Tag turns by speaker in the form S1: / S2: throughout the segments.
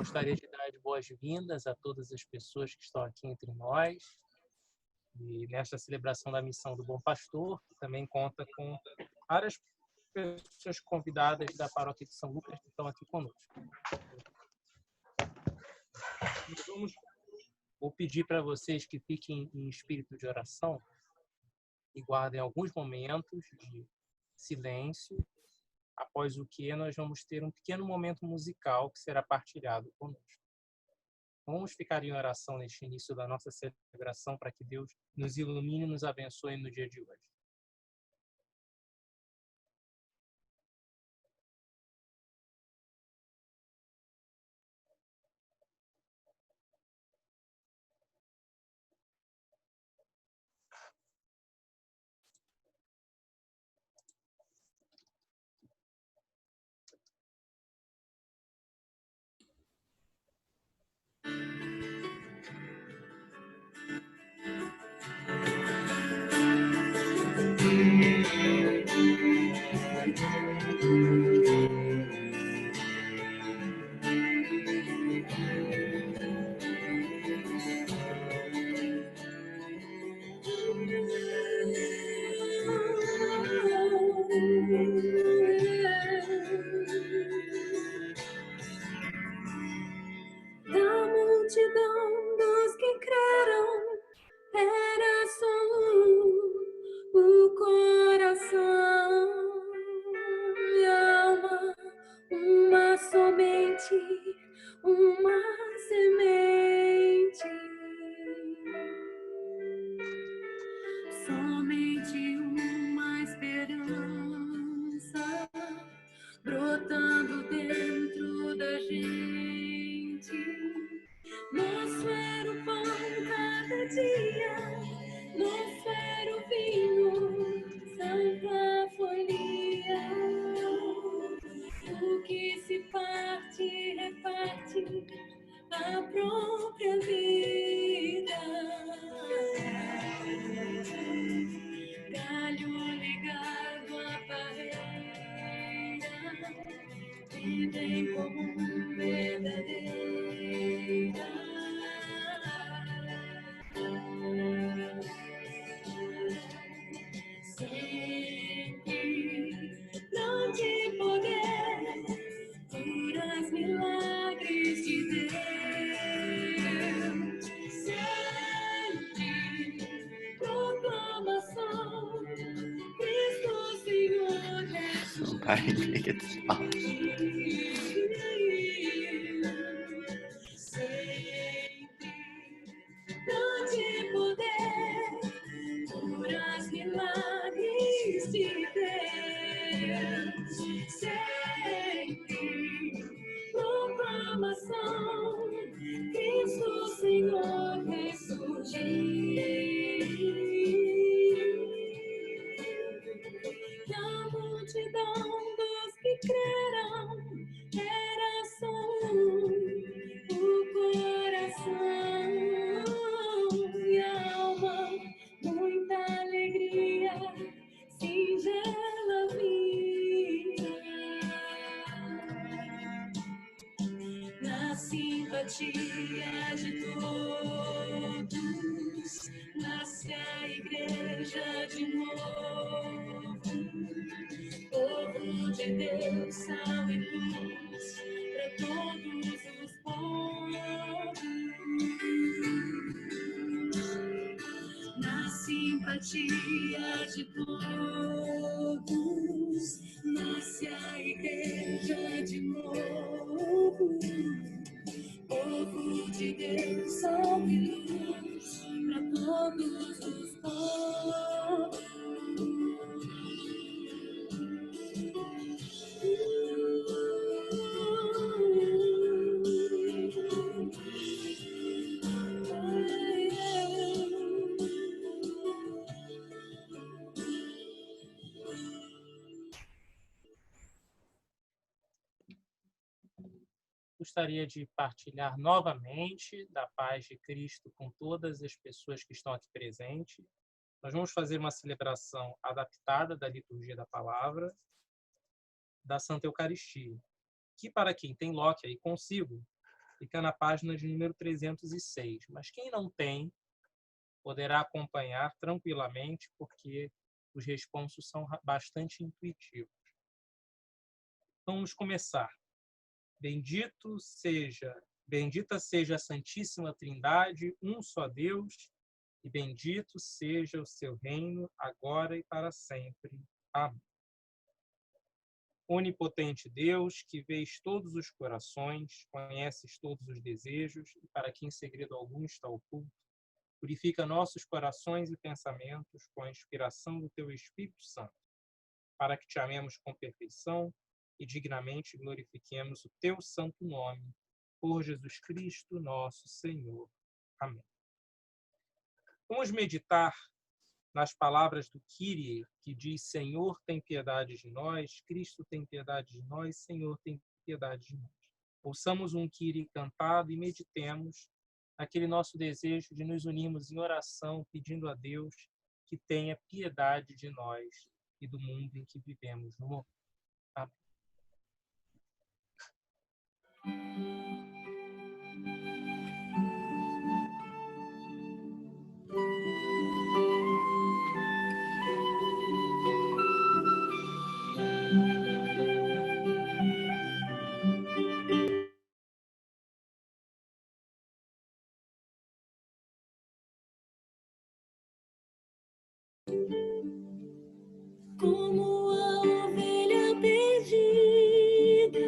S1: Gostaria de dar as boas-vindas a todas as pessoas que estão aqui entre nós e nesta celebração da missão do Bom Pastor, que também conta com várias pessoas convidadas da paróquia de São Lucas que estão aqui conosco. Vou pedir para vocês que fiquem em espírito de oração e guardem alguns momentos de silêncio, após o que nós vamos ter um pequeno momento musical que será partilhado conosco. Vamos ficar em oração neste início da nossa celebração para que Deus nos ilumine e nos abençoe no dia de hoje.
S2: Da multidão dos que creram, era só o coração e a alma, uma somente, uma semente. Somente uma esperança brotando dentro da gente. Nosso era o pão cada dia, nosso era o vinho, santa folia. O que se parte, reparte a própria vida. Galho ligado à parreira, vida em comum verdadeira. Sempre grande poder, curas, milagres de Deus. Sempre proclamação, Cristo Senhor Jesus. Grande poder, curas, milagres de Deus. Sempre proclamação, Cristo Senhor ressurgiu. Da multidão dos que creram, era só o coração e a alma, muita alegria, singela vida. Na simpatia de todos, nasce a igreja de novo. Povo de Deus, sal e luz para todos os povos. Na simpatia de todos, nasce a igreja de novo. Povo de Deus, sal e luz para todos os povos.
S1: Gostaria de partilhar novamente da paz de Cristo com todas as pessoas que estão aqui presentes. Nós vamos fazer uma celebração adaptada da liturgia da palavra, da Santa Eucaristia, que para quem tem Loki aí consigo, Fica na página de número 306. Mas quem não tem, poderá acompanhar tranquilamente, porque os responsos são bastante intuitivos. Vamos começar. Bendita seja a Santíssima Trindade, um só Deus, e bendito seja o seu reino, agora e para sempre. Amém. Onipotente Deus, que vês todos os corações, conheces todos os desejos, e para quem segredo algum está oculto, purifica nossos corações e pensamentos com a inspiração do teu Espírito Santo, para que te amemos com perfeição e dignamente glorifiquemos o teu santo nome, por Jesus Cristo, nosso Senhor. Amém. Vamos meditar nas palavras do Kyrie, que diz: Senhor, tem piedade de nós, Cristo tem piedade de nós, Senhor, tem piedade de nós. Ouçamos um Kyrie cantado e meditemos naquele nosso desejo de nos unirmos em oração, pedindo a Deus que tenha piedade de nós e do mundo em que vivemos no momento. Amém.
S2: Como a ovelha perdida,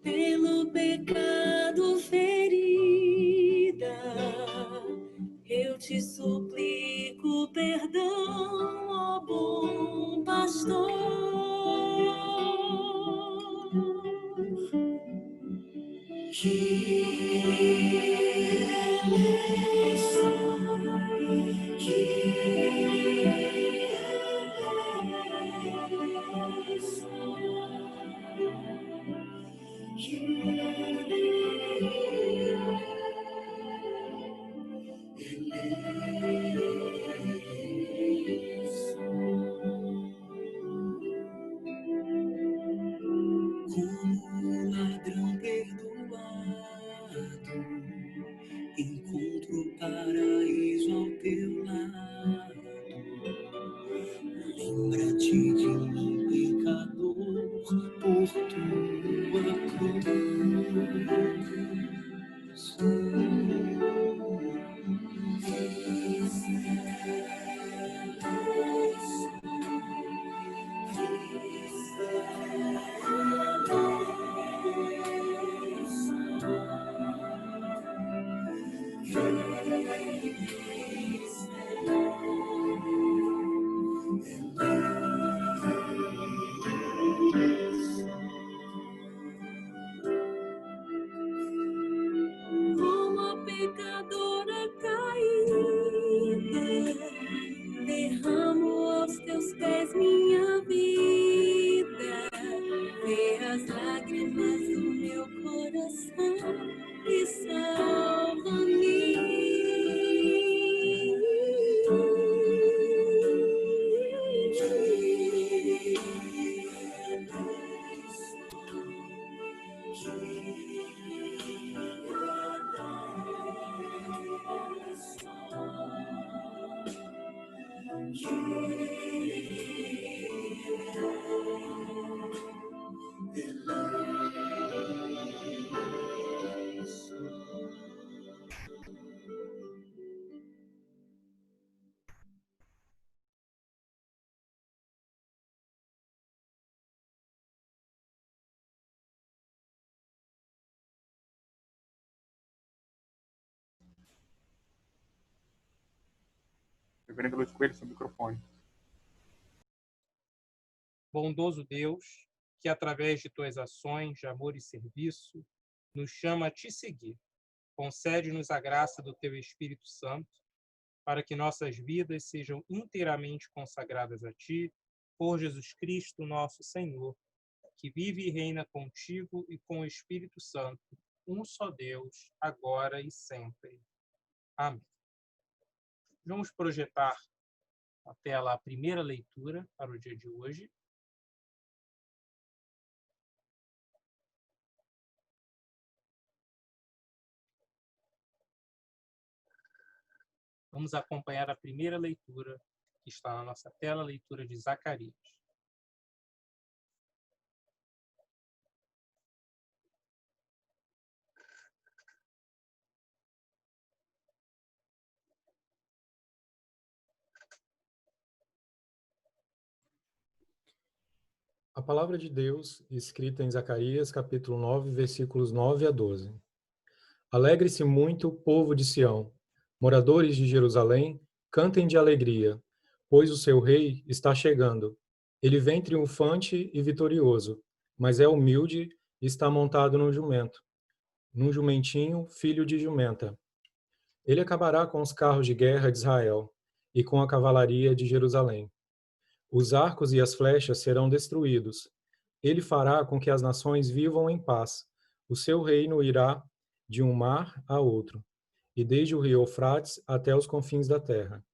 S2: pelo pecado ferida, eu te suplico perdão, ó bom pastor. Como ladrão perdoado, encontro o paraíso ao teu lado. Lembra-te de mim, pecador, por tua cruz. Como a pecadora caída, derramo aos teus pés minha vida. Vê as lágrimas do meu coração e
S3: Reverendo Luiz Coelho, seu microfone.
S1: Bondoso Deus, que através de tuas ações de amor e serviço, nos chama a te seguir. Concede-nos a graça do teu Espírito Santo, para que nossas vidas sejam inteiramente consagradas a ti, por Jesus Cristo, nosso Senhor, que vive e reina contigo e com o Espírito Santo, um só Deus, agora e sempre. Amém. Vamos projetar na tela a primeira leitura para o dia de hoje. Vamos acompanhar a primeira leitura, que está na nossa tela, a leitura de Zacarias.
S3: A palavra de Deus, escrita em Zacarias, capítulo 9, versículos 9 a 12. Alegre-se muito, povo de Sião. Moradores de Jerusalém, cantem de alegria, pois o seu rei está chegando. Ele vem triunfante e vitorioso, mas é humilde e está montado num jumento, num jumentinho, filho de jumenta. Ele acabará com os carros de guerra de Israel e com a cavalaria de Jerusalém. Os arcos e as flechas serão destruídos. Ele fará com que as nações vivam em paz. O seu reino irá de um mar a outro, e desde o rio Eufrates até os confins da terra.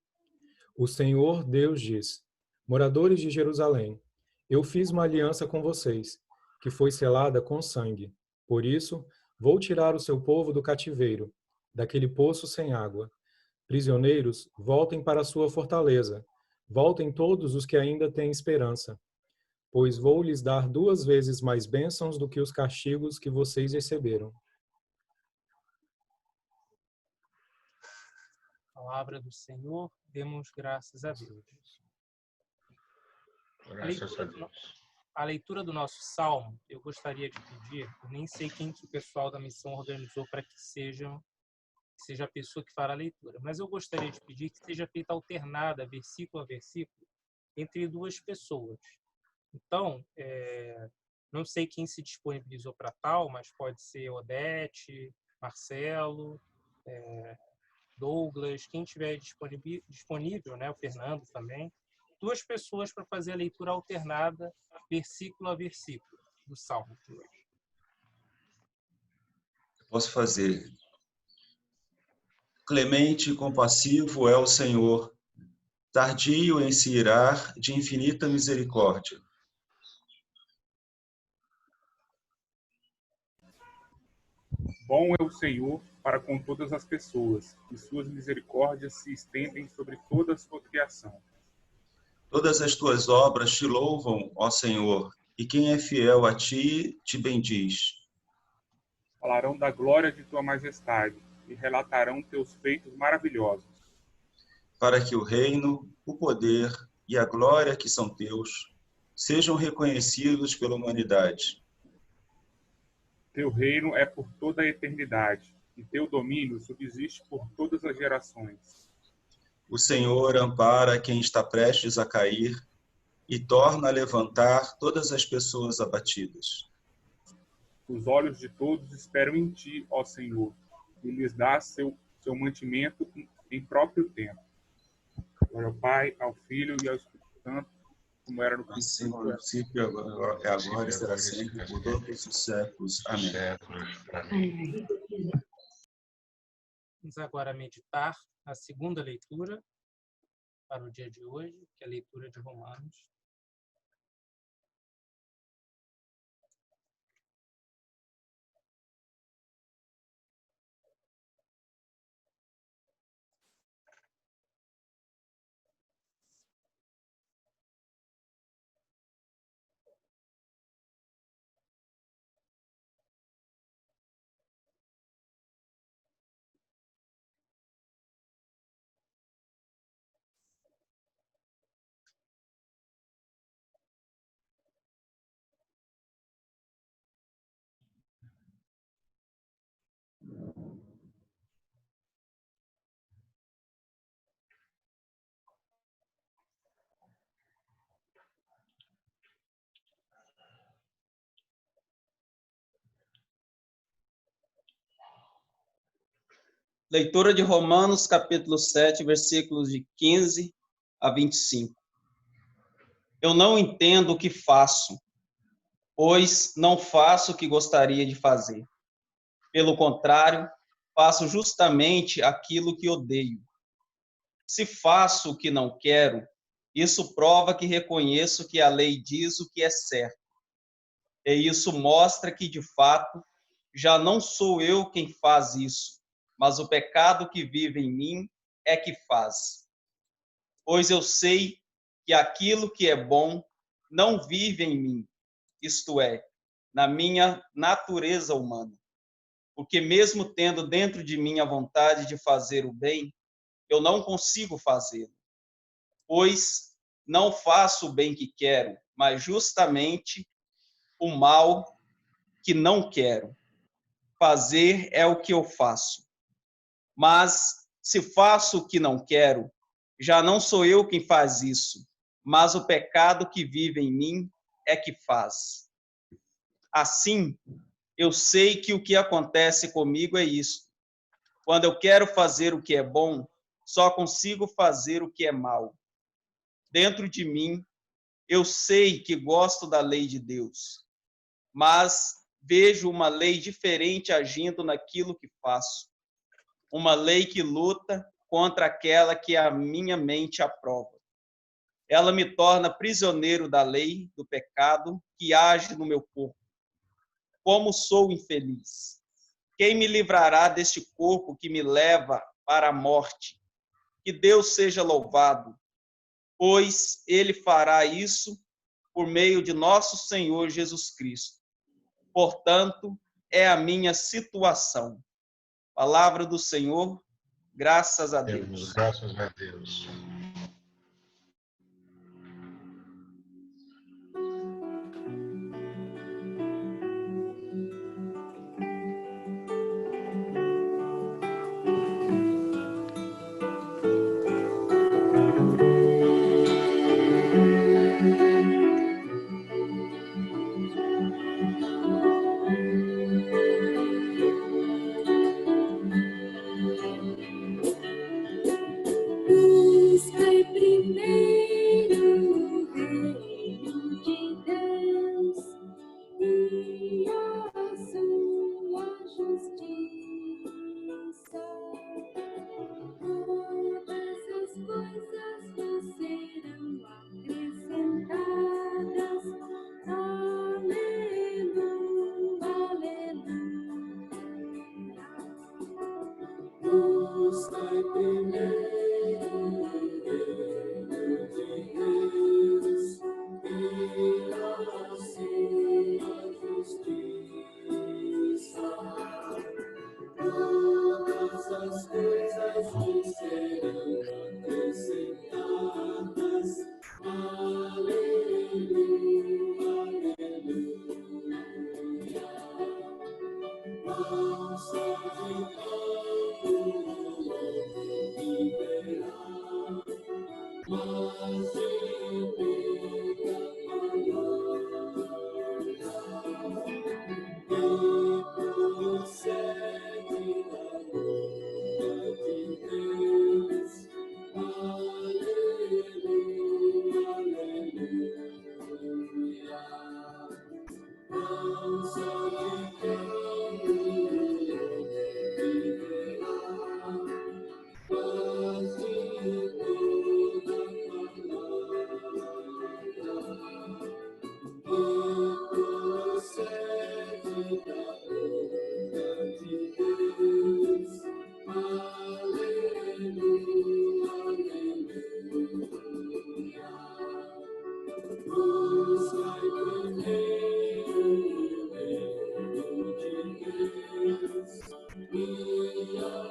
S3: O Senhor Deus diz: Moradores de Jerusalém, eu fiz uma aliança com vocês, que foi selada com sangue. Por isso, vou tirar o seu povo do cativeiro, daquele poço sem água. Prisioneiros, voltem para a sua fortaleza. Voltem todos os que ainda têm esperança, pois vou lhes dar 2 vezes mais bênçãos do que os castigos que vocês receberam.
S1: Palavra do Senhor, demos graças a Deus.
S4: Graças a Deus.
S1: A leitura do nosso salmo, eu gostaria de pedir, eu nem sei quem que o pessoal da missão organizou para que seja a pessoa que fará a leitura, mas eu gostaria de pedir que seja feita alternada, versículo a versículo, entre 2 pessoas. Então, não sei quem se disponibilizou para tal, mas pode ser Odete, Marcelo, Douglas, quem tiver disponível, né, o Fernando também. 2 pessoas para fazer a leitura alternada, versículo a versículo, do Salmo de hoje.
S4: Posso fazer. Clemente e compassivo é o Senhor, tardio em se irar, de infinita misericórdia.
S5: Bom é o Senhor para com todas as pessoas, e suas misericórdias se estendem sobre toda a sua criação.
S4: Todas as tuas obras te louvam, ó Senhor, e quem é fiel a ti, te bendiz.
S5: Falarão da glória de tua majestade e relatarão teus feitos maravilhosos.
S4: Para que o reino, o poder e a glória que são teus sejam reconhecidos pela humanidade.
S5: Teu reino é por toda a eternidade, e teu domínio subsiste por todas as gerações.
S4: O Senhor ampara quem está prestes a cair e torna a levantar todas as pessoas abatidas.
S5: Os olhos de todos esperam em ti, ó Senhor, e lhes dá seu mantimento em próprio tempo. Glória ao Pai, ao Filho e ao Espírito Santo, como era no princípio,
S4: agora e será sempre, por todos os séculos. Amém.
S1: Vamos agora meditar a segunda leitura para o dia de hoje, que é a leitura de Romanos.
S6: Leitura de Romanos, capítulo 7, versículos de 15 a 25. Eu não entendo o que faço, pois não faço o que gostaria de fazer. Pelo contrário, faço justamente aquilo que odeio. Se faço o que não quero, isso prova que reconheço que a lei diz o que é certo. E isso mostra que, de fato, já não sou eu quem faz isso, mas o pecado que vive em mim é que faz. Pois eu sei que aquilo que é bom não vive em mim, isto é, na minha natureza humana. Porque mesmo tendo dentro de mim a vontade de fazer o bem, eu não consigo fazê-lo. Pois não faço o bem que quero, mas justamente o mal que não quero. Fazer é o que eu faço. Mas se faço o que não quero, já não sou eu quem faz isso, mas o pecado que vive em mim é que faz. Assim, eu sei que o que acontece comigo é isso. Quando eu quero fazer o que é bom, só consigo fazer o que é mal. Dentro de mim, eu sei que gosto da lei de Deus, mas vejo uma lei diferente agindo naquilo que faço. Uma lei que luta contra aquela que a minha mente aprova. Ela me torna prisioneiro da lei, do pecado que age no meu corpo. Como sou infeliz! Quem me livrará deste corpo que me leva para a morte? Que Deus seja louvado, pois Ele fará isso por meio de nosso Senhor Jesus Cristo. Portanto, é a minha situação. Palavra do Senhor, graças a Deus.
S3: Graças a Deus.
S2: Buscai primeiro o reino de Deus e a sua justiça. Todas as coisas vos serão acrescentadas. Aleluia, aleluia. Buscai primeiro o reino de Deus e a sua justiça. Todas as coisas vos serão acrescentadas. Aleluia, aleluia. Não só de pão o homem viverá, mas de toda palavra que procede da boca de Deus. Aleluia, aleluia. Não só de pão o homem viverá, mas de toda palavra que procede da boca de Deus. Aleluia, aleluia. Buscai primeiro o reino de Deus e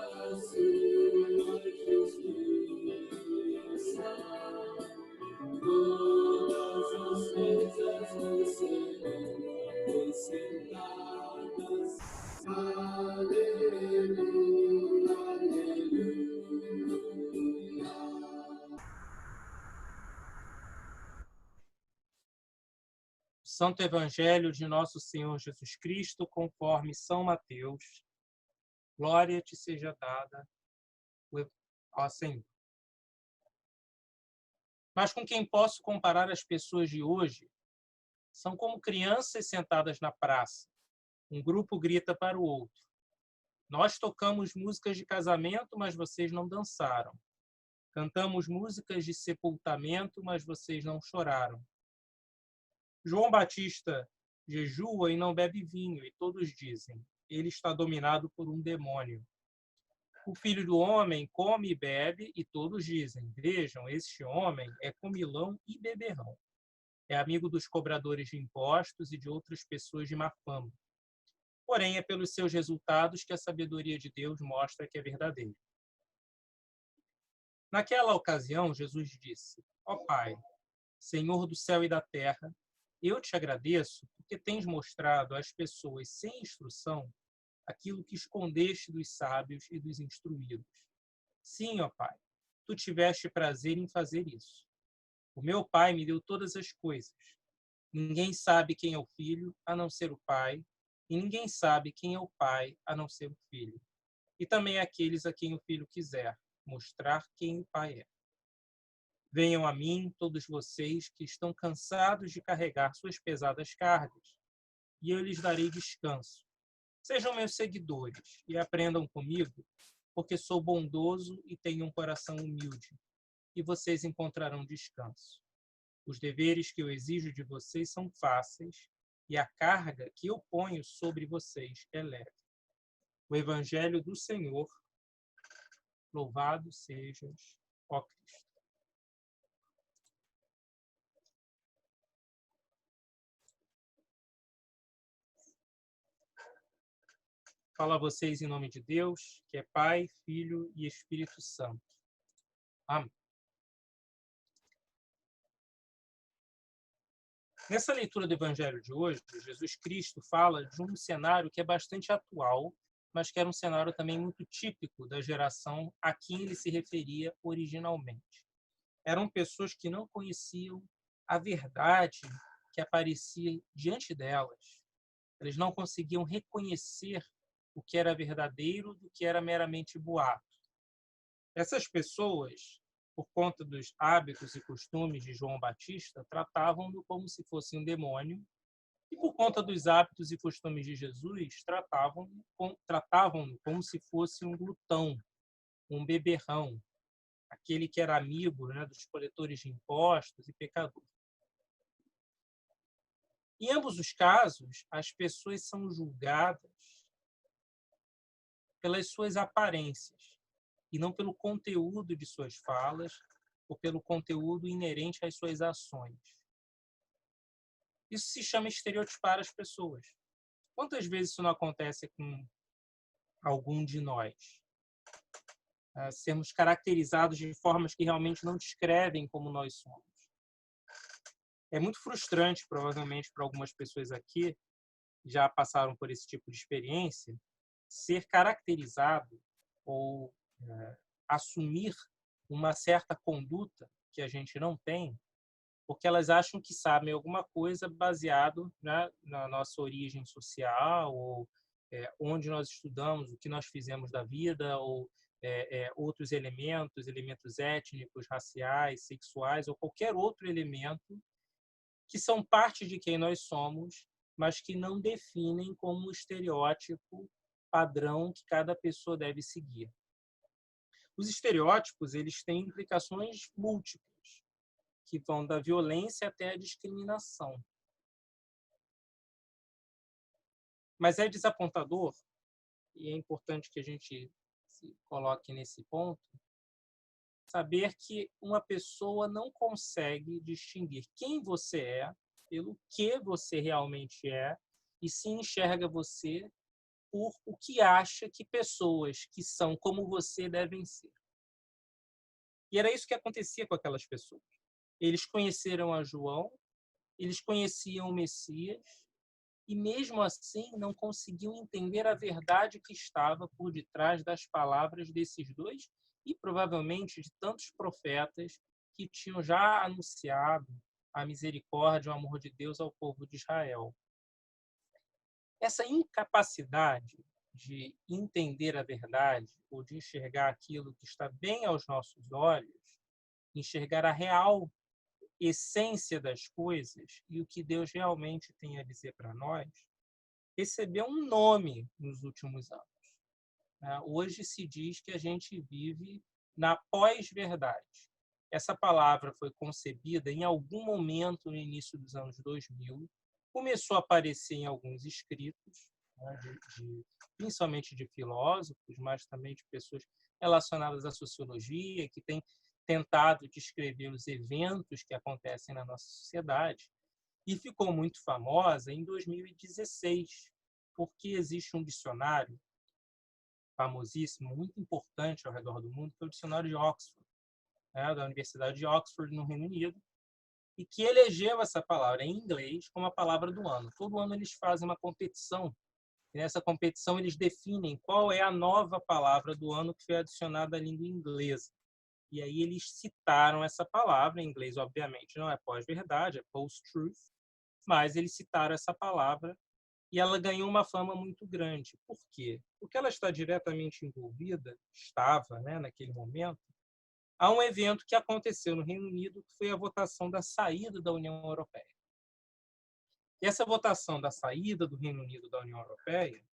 S2: a sua justiça. Todas as coisas vos serão acrescentadas. Aleluia, aleluia.
S1: Santo Evangelho de Nosso Senhor Jesus Cristo, conforme São Mateus. Glória te seja dada, ó Senhor. Mas com quem posso comparar as pessoas de hoje? São como crianças sentadas na praça. Um grupo grita para o outro. Nós tocamos músicas de casamento, mas vocês não dançaram. Cantamos músicas de sepultamento, mas vocês não choraram. João Batista jejua e não bebe vinho, e todos dizem, ele está dominado por um demônio. O Filho do Homem come e bebe, e todos dizem: vejam, este homem é comilão e beberrão. É amigo dos cobradores de impostos e de outras pessoas de má fama. Porém, é pelos seus resultados que a sabedoria de Deus mostra que é verdadeira. Naquela ocasião, Jesus disse: ó Pai, Senhor do céu e da terra, eu te agradeço porque tens mostrado às pessoas sem instrução aquilo que escondeste dos sábios e dos instruídos. Sim, ó Pai, tu tiveste prazer em fazer isso. O meu Pai me deu todas as coisas. Ninguém sabe quem é o Filho, a não ser o Pai, e ninguém sabe quem é o Pai, a não ser o Filho. E também aqueles a quem o Filho quiser mostrar quem o Pai é. Venham a mim, todos vocês que estão cansados de carregar suas pesadas cargas, e eu lhes darei descanso. Sejam meus seguidores e aprendam comigo, porque sou bondoso e tenho um coração humilde, e vocês encontrarão descanso. Os deveres que eu exijo de vocês são fáceis, e a carga que eu ponho sobre vocês é leve. O Evangelho do Senhor, louvado sejas, ó Cristo. Falo a vocês em nome de Deus, que é Pai, Filho e Espírito Santo. Amém. Nessa leitura do Evangelho de hoje, Jesus Cristo fala de um cenário que é bastante atual, mas que era um cenário também muito típico da geração a quem ele se referia originalmente. Eram pessoas que não conheciam a verdade que aparecia diante delas. Eles não conseguiam reconhecer o que era verdadeiro do que era meramente boato. Essas pessoas, por conta dos hábitos e costumes de João Batista, tratavam-no como se fosse um demônio, e por conta dos hábitos e costumes de Jesus, tratavam-no como se fosse um glutão, um beberrão, aquele que era amigo, né, dos coletores de impostos e pecador. Em ambos os casos, as pessoas são julgadas pelas suas aparências, e não pelo conteúdo de suas falas ou pelo conteúdo inerente às suas ações. Isso se chama estereotipar as pessoas. Quantas vezes isso não acontece com algum de nós? Sermos caracterizados de formas que realmente não descrevem como nós somos. É muito frustrante, provavelmente, para algumas pessoas aqui, que já passaram por esse tipo de experiência, ser caracterizado ou assumir uma certa conduta que a gente não tem, porque elas acham que sabem alguma coisa baseado na nossa origem social, ou onde nós estudamos, o que nós fizemos da vida, ou outros elementos étnicos, raciais, sexuais, ou qualquer outro elemento que são parte de quem nós somos, mas que não definem como um estereótipo padrão que cada pessoa deve seguir. Os estereótipos, eles têm implicações múltiplas, que vão da violência até a discriminação. Mas é desapontador, e é importante que a gente se coloque nesse ponto, saber que uma pessoa não consegue distinguir quem você é pelo que você realmente é, e se enxerga você por o que acha que pessoas que são como você devem ser. E era isso que acontecia com aquelas pessoas. Eles conheceram a João, eles conheciam o Messias, e mesmo assim não conseguiam entender a verdade que estava por detrás das palavras desses dois e provavelmente de tantos profetas que tinham já anunciado a misericórdia e o amor de Deus ao povo de Israel. Essa incapacidade de entender a verdade ou de enxergar aquilo que está bem aos nossos olhos, enxergar a real essência das coisas e o que Deus realmente tem a dizer para nós, recebeu um nome nos últimos anos. Hoje se diz que a gente vive na pós-verdade. Essa palavra foi concebida em algum momento no início dos anos 2000, começou a aparecer em alguns escritos, né, principalmente de filósofos, mas também de pessoas relacionadas à sociologia, que têm tentado descrever os eventos que acontecem na nossa sociedade. E ficou muito famosa em 2016, porque existe um dicionário famosíssimo, muito importante ao redor do mundo, que é o dicionário de Oxford, né, da Universidade de Oxford, no Reino Unido, e que elegeu essa palavra em inglês como a palavra do ano. Todo ano eles fazem uma competição, e nessa competição eles definem qual é a nova palavra do ano que foi adicionada à língua inglesa. E aí eles citaram essa palavra, em inglês, obviamente, não é pós-verdade, é post-truth, mas eles citaram essa palavra e ela ganhou uma fama muito grande. Por quê? Porque ela está diretamente envolvida, estava, né, naquele momento, a um evento que aconteceu no Reino Unido, que foi a votação da saída da União Europeia. E essa votação da saída do Reino Unido da União Europeia,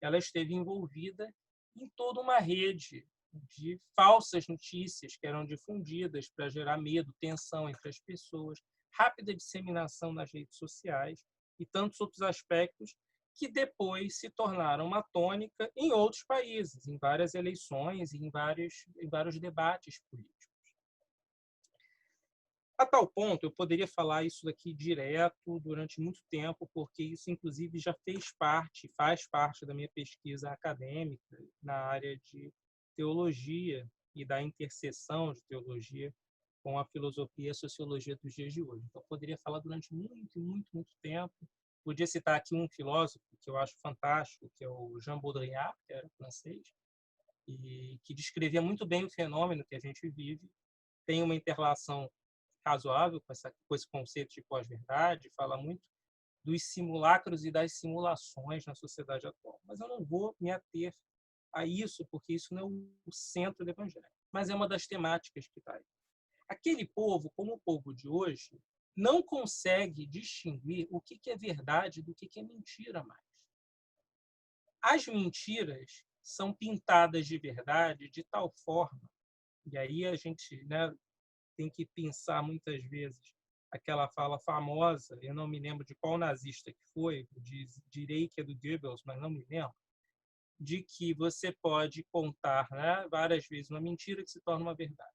S1: ela esteve envolvida em toda uma rede de falsas notícias que eram difundidas para gerar medo, tensão entre as pessoas, rápida disseminação nas redes sociais e tantos outros aspectos que depois se tornaram uma tônica em outros países, em várias eleições e em vários debates políticos. A tal ponto, eu poderia falar isso daqui direto durante muito tempo, porque isso, inclusive, já faz parte da minha pesquisa acadêmica na área de teologia e da interseção de teologia com a filosofia e a sociologia dos dias de hoje. Então, eu poderia falar durante muito tempo. Podia citar aqui um filósofo que eu acho fantástico, que é o Jean Baudrillard, que era francês, e que descrevia muito bem o fenômeno que a gente vive. Tem uma interrelação razoável com esse conceito de pós-verdade, fala muito dos simulacros e das simulações na sociedade atual. Mas eu não vou me ater a isso, porque isso não é o centro do Evangelho, mas é uma das temáticas que está aí. Aquele povo, como o povo de hoje, não consegue distinguir o que é verdade do que é mentira mais. As mentiras são pintadas de verdade de tal forma, e aí a gente, né, tem que pensar muitas vezes aquela fala famosa, eu não me lembro de qual nazista que foi, direi que é do Goebbels, mas não me lembro, de que você pode contar, né, várias vezes uma mentira que se torna uma verdade.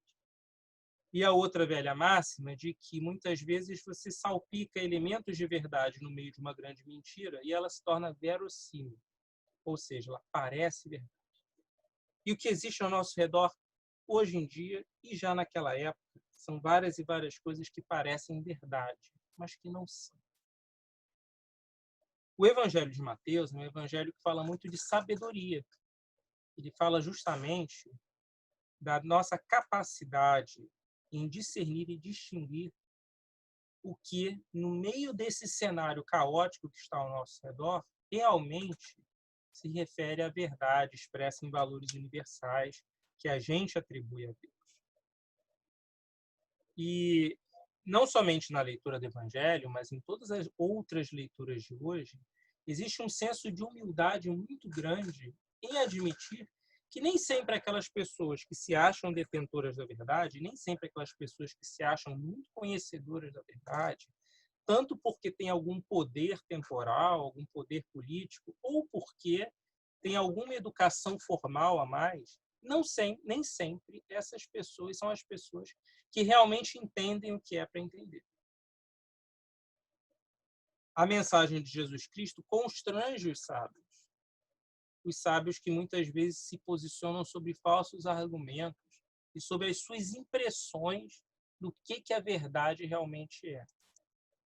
S1: E a outra velha máxima de que muitas vezes você salpica elementos de verdade no meio de uma grande mentira e ela se torna verossímil, ou seja, ela parece verdade. E o que existe ao nosso redor hoje em dia e já naquela época são várias e várias coisas que parecem verdade, mas que não são. O Evangelho de Mateus é um evangelho que fala muito de sabedoria. Ele fala justamente da nossa capacidade em discernir e distinguir o que, no meio desse cenário caótico que está ao nosso redor, realmente se refere à verdade expressa em valores universais que a gente atribui a Deus. E não somente na leitura do Evangelho, mas em todas as outras leituras de hoje, existe um senso de humildade muito grande em admitir que nem sempre aquelas pessoas que se acham detentoras da verdade, nem sempre aquelas pessoas que se acham muito conhecedoras da verdade, tanto porque tem algum poder temporal, algum poder político, ou porque tem alguma educação formal a mais, nem sempre essas pessoas são as pessoas que realmente entendem o que é para entender. A mensagem de Jesus Cristo constrange os sábios que muitas vezes se posicionam sobre falsos argumentos e sobre as suas impressões do que a verdade realmente é.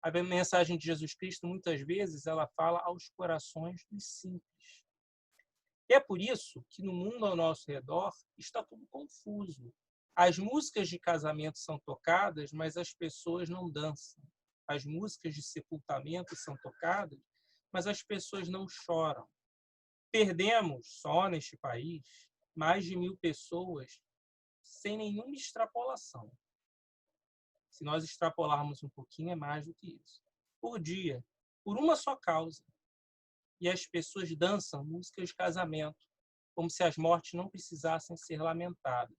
S1: A mensagem de Jesus Cristo, muitas vezes, ela fala aos corações dos simples. E é por isso que no mundo ao nosso redor está tudo confuso. As músicas de casamento são tocadas, mas as pessoas não dançam. As músicas de sepultamento são tocadas, mas as pessoas não choram. Perdemos, só neste país, mais de 1.000 pessoas sem nenhuma extrapolação. Se nós extrapolarmos um pouquinho, é mais do que isso. Por dia, por uma só causa. E as pessoas dançam músicas de casamento, como se as mortes não precisassem ser lamentadas.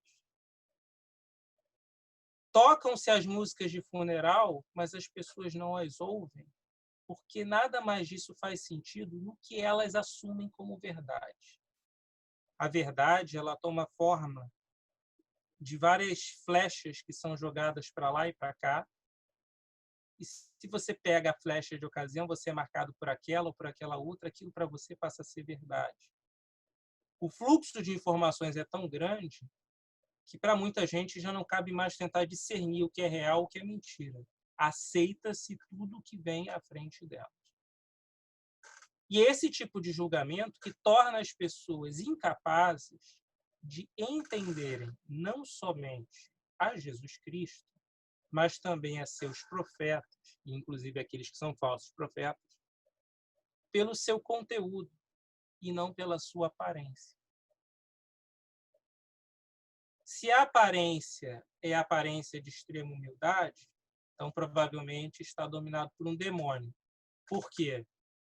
S1: Tocam-se as músicas de funeral, mas as pessoas não as ouvem, porque nada mais disso faz sentido no que elas assumem como verdade. A verdade, ela toma forma de várias flechas que são jogadas para lá e para cá. E se você pega a flecha de ocasião, você é marcado por aquela ou por aquela outra, aquilo para você passa a ser verdade. O fluxo de informações é tão grande que para muita gente já não cabe mais tentar discernir o que é real e o que é mentira. Aceita-se tudo o que vem à frente delas. E esse tipo de julgamento que torna as pessoas incapazes de entenderem não somente a Jesus Cristo, mas também a seus profetas, inclusive aqueles que são falsos profetas, pelo seu conteúdo e não pela sua aparência. Se a aparência é a aparência de extrema humildade, então provavelmente está dominado por um demônio. Por quê?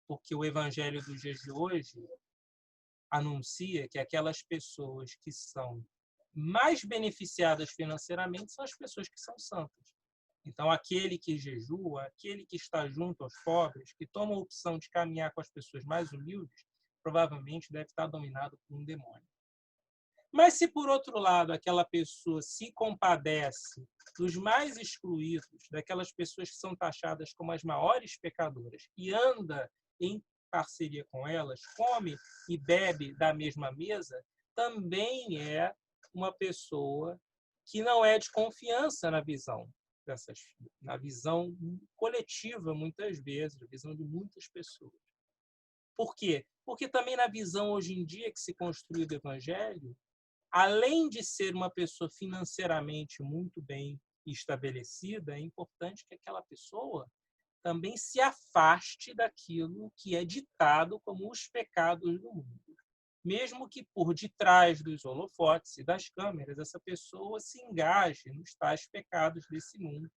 S1: Porque o evangelho dos dias de hoje anuncia que aquelas pessoas que são mais beneficiadas financeiramente são as pessoas que são santas. Então, aquele que jejua, aquele que está junto aos pobres, que toma a opção de caminhar com as pessoas mais humildes, provavelmente deve estar dominado por um demônio. Mas se, por outro lado, aquela pessoa se compadece dos mais excluídos, daquelas pessoas que são taxadas como as maiores pecadoras, e anda em parceria com elas, come e bebe da mesma mesa, também é uma pessoa que não é de confiança na visão na visão coletiva, muitas vezes, na visão de muitas pessoas. Por quê? Porque também na visão hoje em dia que se construiu do evangelho, além de ser uma pessoa financeiramente muito bem estabelecida, é importante que aquela pessoa também se afaste daquilo que é ditado como os pecados do mundo. Mesmo que por detrás dos holofotes e das câmeras, essa pessoa se engaje nos tais pecados desse mundo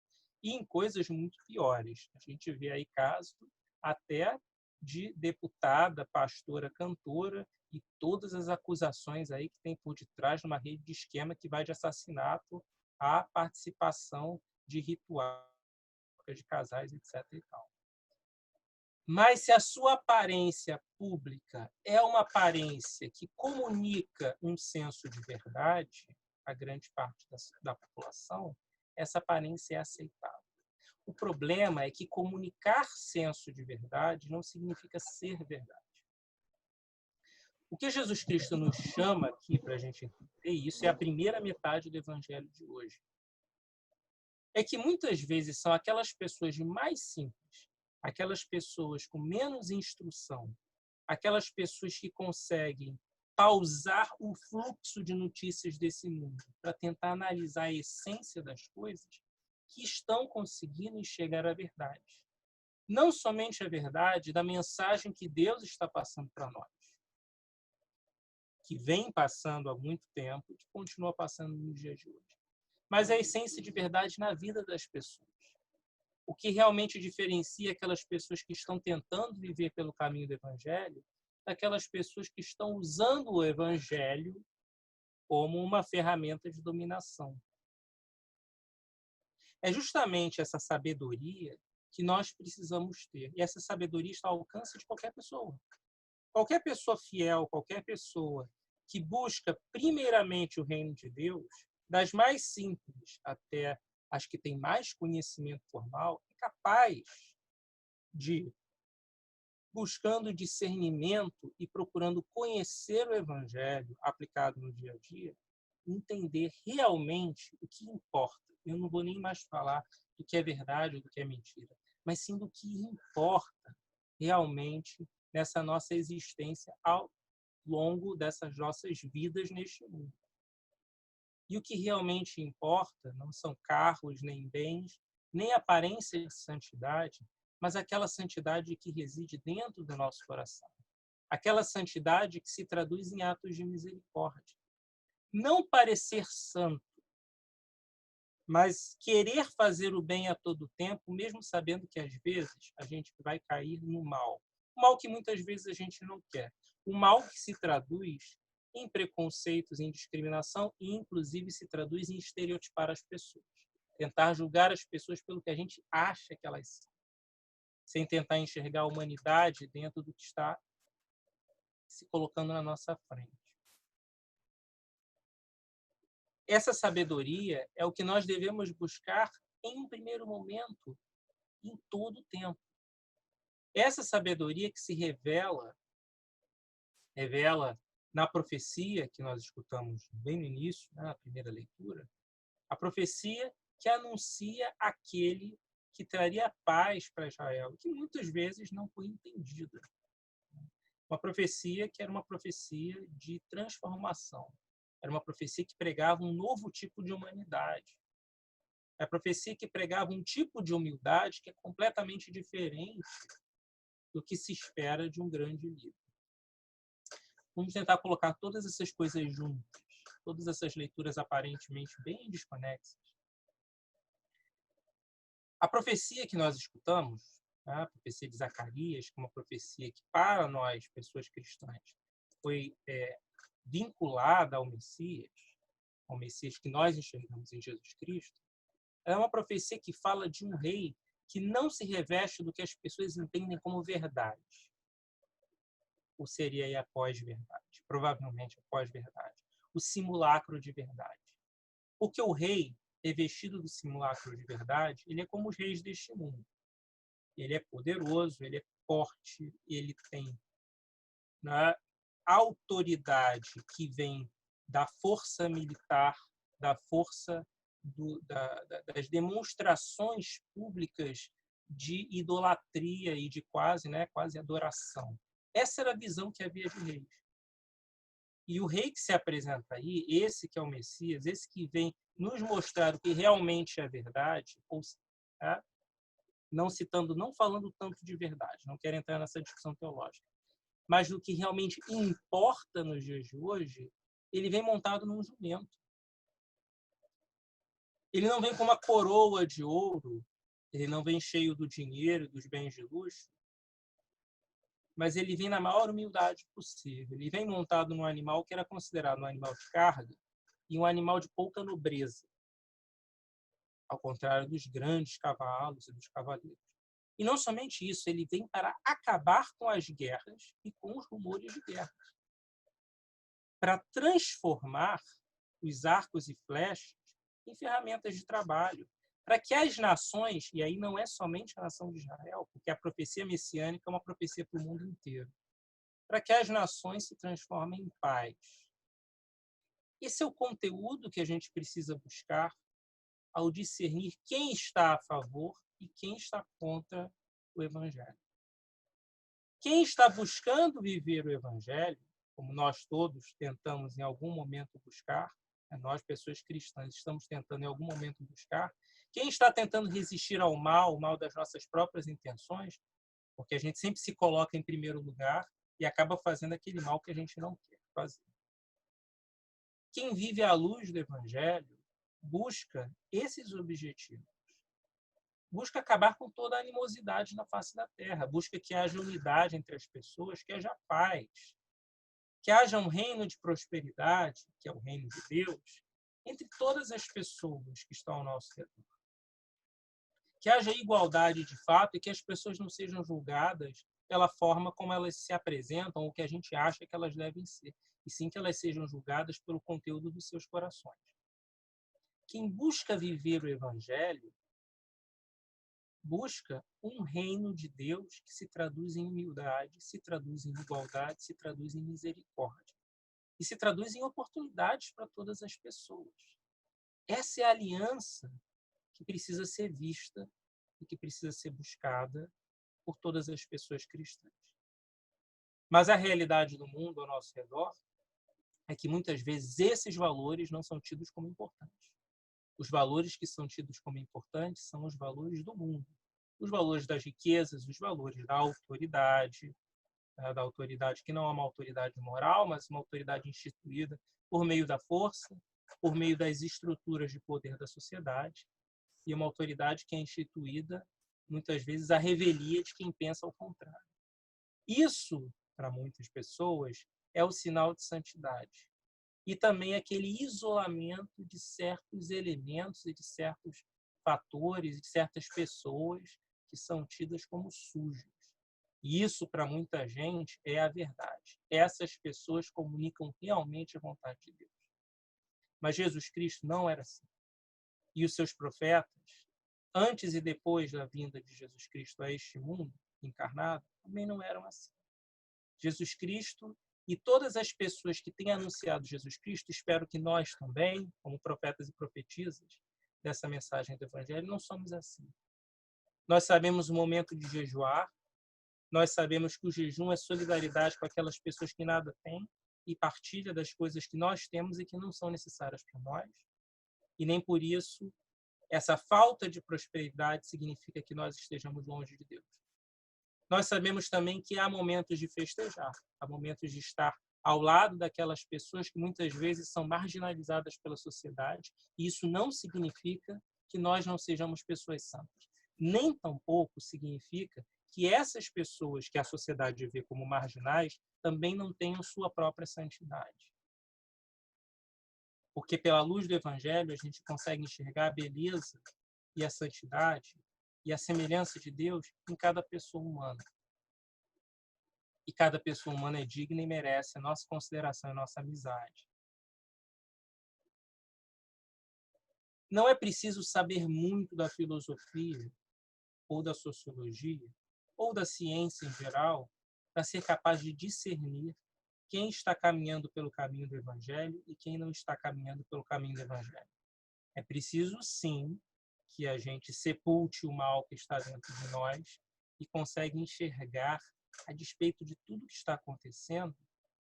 S1: e em coisas muito piores. A gente vê aí casos até de deputada, pastora, cantora e todas as acusações aí que tem por detrás de uma rede de esquema que vai de assassinato à participação de rituais de casais, etc. e tal. Mas se a sua aparência pública é uma aparência que comunica um senso de verdade, a grande parte da população, essa aparência é aceitável. O problema é que comunicar senso de verdade não significa ser verdade. O que Jesus Cristo nos chama aqui para a gente entender, e isso é a primeira metade do evangelho de hoje, é que muitas vezes são aquelas pessoas mais simples, aquelas pessoas com menos instrução, aquelas pessoas que conseguem pausar o fluxo de notícias desse mundo para tentar analisar a essência das coisas, que estão conseguindo enxergar a verdade. Não somente a verdade da mensagem que Deus está passando para nós, que vem passando há muito tempo e que continua passando nos dias de hoje, mas a essência de verdade na vida das pessoas. O que realmente diferencia aquelas pessoas que estão tentando viver pelo caminho do Evangelho daquelas pessoas que estão usando o Evangelho como uma ferramenta de dominação. É justamente essa sabedoria que nós precisamos ter. E essa sabedoria está ao alcance de qualquer pessoa. Qualquer pessoa fiel, qualquer pessoa que busca primeiramente o reino de Deus, das mais simples até as que têm mais conhecimento formal, é capaz de, buscando discernimento e procurando conhecer o Evangelho aplicado no dia a dia, entender realmente o que importa. Eu não vou nem mais falar do que é verdade ou do que é mentira, mas sim do que importa realmente nessa nossa existência ao longo dessas nossas vidas neste mundo. E o que realmente importa não são carros, nem bens, nem aparência de santidade, mas aquela santidade que reside dentro do nosso coração. Aquela santidade que se traduz em atos de misericórdia. Não parecer santo, mas querer fazer o bem a todo tempo, mesmo sabendo que, às vezes, a gente vai cair no mal. O mal que muitas vezes a gente não quer. O mal que se traduz em preconceitos, em discriminação e, inclusive, se traduz em estereotipar as pessoas. Tentar julgar as pessoas pelo que a gente acha que elas são. sem tentar enxergar a humanidade dentro do que está se colocando na nossa frente. Essa sabedoria é o que nós devemos buscar em um primeiro momento, em todo o tempo. Essa sabedoria que se revela na profecia que nós escutamos bem no início, na primeira leitura, a profecia que anuncia aquele que traria paz para Israel, que muitas vezes não foi entendida. Uma profecia que era uma profecia de transformação. Era uma profecia que pregava um novo tipo de humanidade. É a profecia que pregava um tipo de humildade que é completamente diferente do que se espera de um grande líder. Vamos tentar colocar todas essas coisas juntas, todas essas leituras aparentemente bem desconexas. A profecia que nós escutamos, a profecia de Zacarias, que é uma profecia que, para nós, pessoas cristãs, foi vinculada ao Messias que nós enxergamos em Jesus Cristo, é uma profecia que fala de um rei que não se reveste do que as pessoas entendem como verdade. Ou seria aí a pós-verdade, provavelmente a pós-verdade, o simulacro de verdade. Porque o rei, revestido do simulacro de verdade, ele é como os reis deste mundo. Ele é poderoso, ele é forte, ele tem autoridade que vem da força militar, da força das demonstrações públicas de idolatria e de quase adoração. Essa era a visão que havia de reis. E o rei que se apresenta aí, esse que é o Messias, esse que vem nos mostrar o que realmente é verdade, não falando tanto de verdade, não quero entrar nessa discussão teológica, mas do que realmente importa nos dias de hoje, ele vem montado num jumento. Ele não vem com uma coroa de ouro, ele não vem cheio do dinheiro, dos bens de luxo, mas ele vem na maior humildade possível. Ele vem montado num animal que era considerado um animal de carga e um animal de pouca nobreza, ao contrário dos grandes cavalos e dos cavaleiros. E não somente isso, ele vem para acabar com as guerras e com os rumores de guerra, para transformar os arcos e flechas em ferramentas de trabalho, para que as nações, e aí não é somente a nação de Israel, porque a profecia messiânica é uma profecia para o mundo inteiro, para que as nações se transformem em paz. Esse é o conteúdo que a gente precisa buscar ao discernir quem está a favor e quem está contra o Evangelho. Quem está buscando viver o Evangelho, como nós todos tentamos em algum momento buscar, nós, pessoas cristãs, estamos tentando em algum momento buscar, quem está tentando resistir ao mal, o mal das nossas próprias intenções, porque a gente sempre se coloca em primeiro lugar e acaba fazendo aquele mal que a gente não quer fazer. Quem vive à luz do Evangelho busca esses objetivos. Busca acabar com toda a animosidade na face da terra. Busca que haja unidade entre as pessoas, que haja paz. Que haja um reino de prosperidade, que é o reino de Deus, entre todas as pessoas que estão ao nosso redor. Que haja igualdade de fato e que as pessoas não sejam julgadas pela forma como elas se apresentam ou que a gente acha que elas devem ser, e sim que elas sejam julgadas pelo conteúdo dos seus corações. Quem busca viver o Evangelho busca um reino de Deus que se traduz em humildade, se traduz em igualdade, se traduz em misericórdia. E se traduz em oportunidades para todas as pessoas. Essa é a aliança que precisa ser vista e que precisa ser buscada por todas as pessoas cristãs. Mas a realidade do mundo ao nosso redor é que muitas vezes esses valores não são tidos como importantes. Os valores que são tidos como importantes são os valores do mundo. Os valores das riquezas, os valores da autoridade que não é uma autoridade moral, mas uma autoridade instituída por meio da força, por meio das estruturas de poder da sociedade, e uma autoridade que é instituída, muitas vezes, à revelia de quem pensa ao contrário. Isso, para muitas pessoas, é o sinal de santidade. E também aquele isolamento de certos elementos e de certos fatores, de certas pessoas que são tidas como sujas. E isso, para muita gente, é a verdade. Essas pessoas comunicam realmente a vontade de Deus. Mas Jesus Cristo não era assim. E os seus profetas, antes e depois da vinda de Jesus Cristo a este mundo encarnado, também não eram assim. Jesus Cristo e todas as pessoas que têm anunciado Jesus Cristo, espero que nós também, como profetas e profetisas dessa mensagem do Evangelho, não somos assim. Nós sabemos o momento de jejuar, nós sabemos que o jejum é solidariedade com aquelas pessoas que nada têm e partilha das coisas que nós temos e que não são necessárias para nós. E nem por isso essa falta de prosperidade significa que nós estejamos longe de Deus. Nós sabemos também que há momentos de festejar, há momentos de estar ao lado daquelas pessoas que muitas vezes são marginalizadas pela sociedade, e isso não significa que nós não sejamos pessoas santas. Nem tampouco significa que essas pessoas que a sociedade vê como marginais também não tenham sua própria santidade. Porque pela luz do Evangelho a gente consegue enxergar a beleza e a santidade e a semelhança de Deus em cada pessoa humana. E cada pessoa humana é digna e merece a nossa consideração e a nossa amizade. Não é preciso saber muito da filosofia, ou da sociologia, ou da ciência em geral, para ser capaz de discernir quem está caminhando pelo caminho do Evangelho e quem não está caminhando pelo caminho do Evangelho. É preciso, sim, que a gente sepulte o mal que está dentro de nós e consegue enxergar, a despeito de tudo que está acontecendo,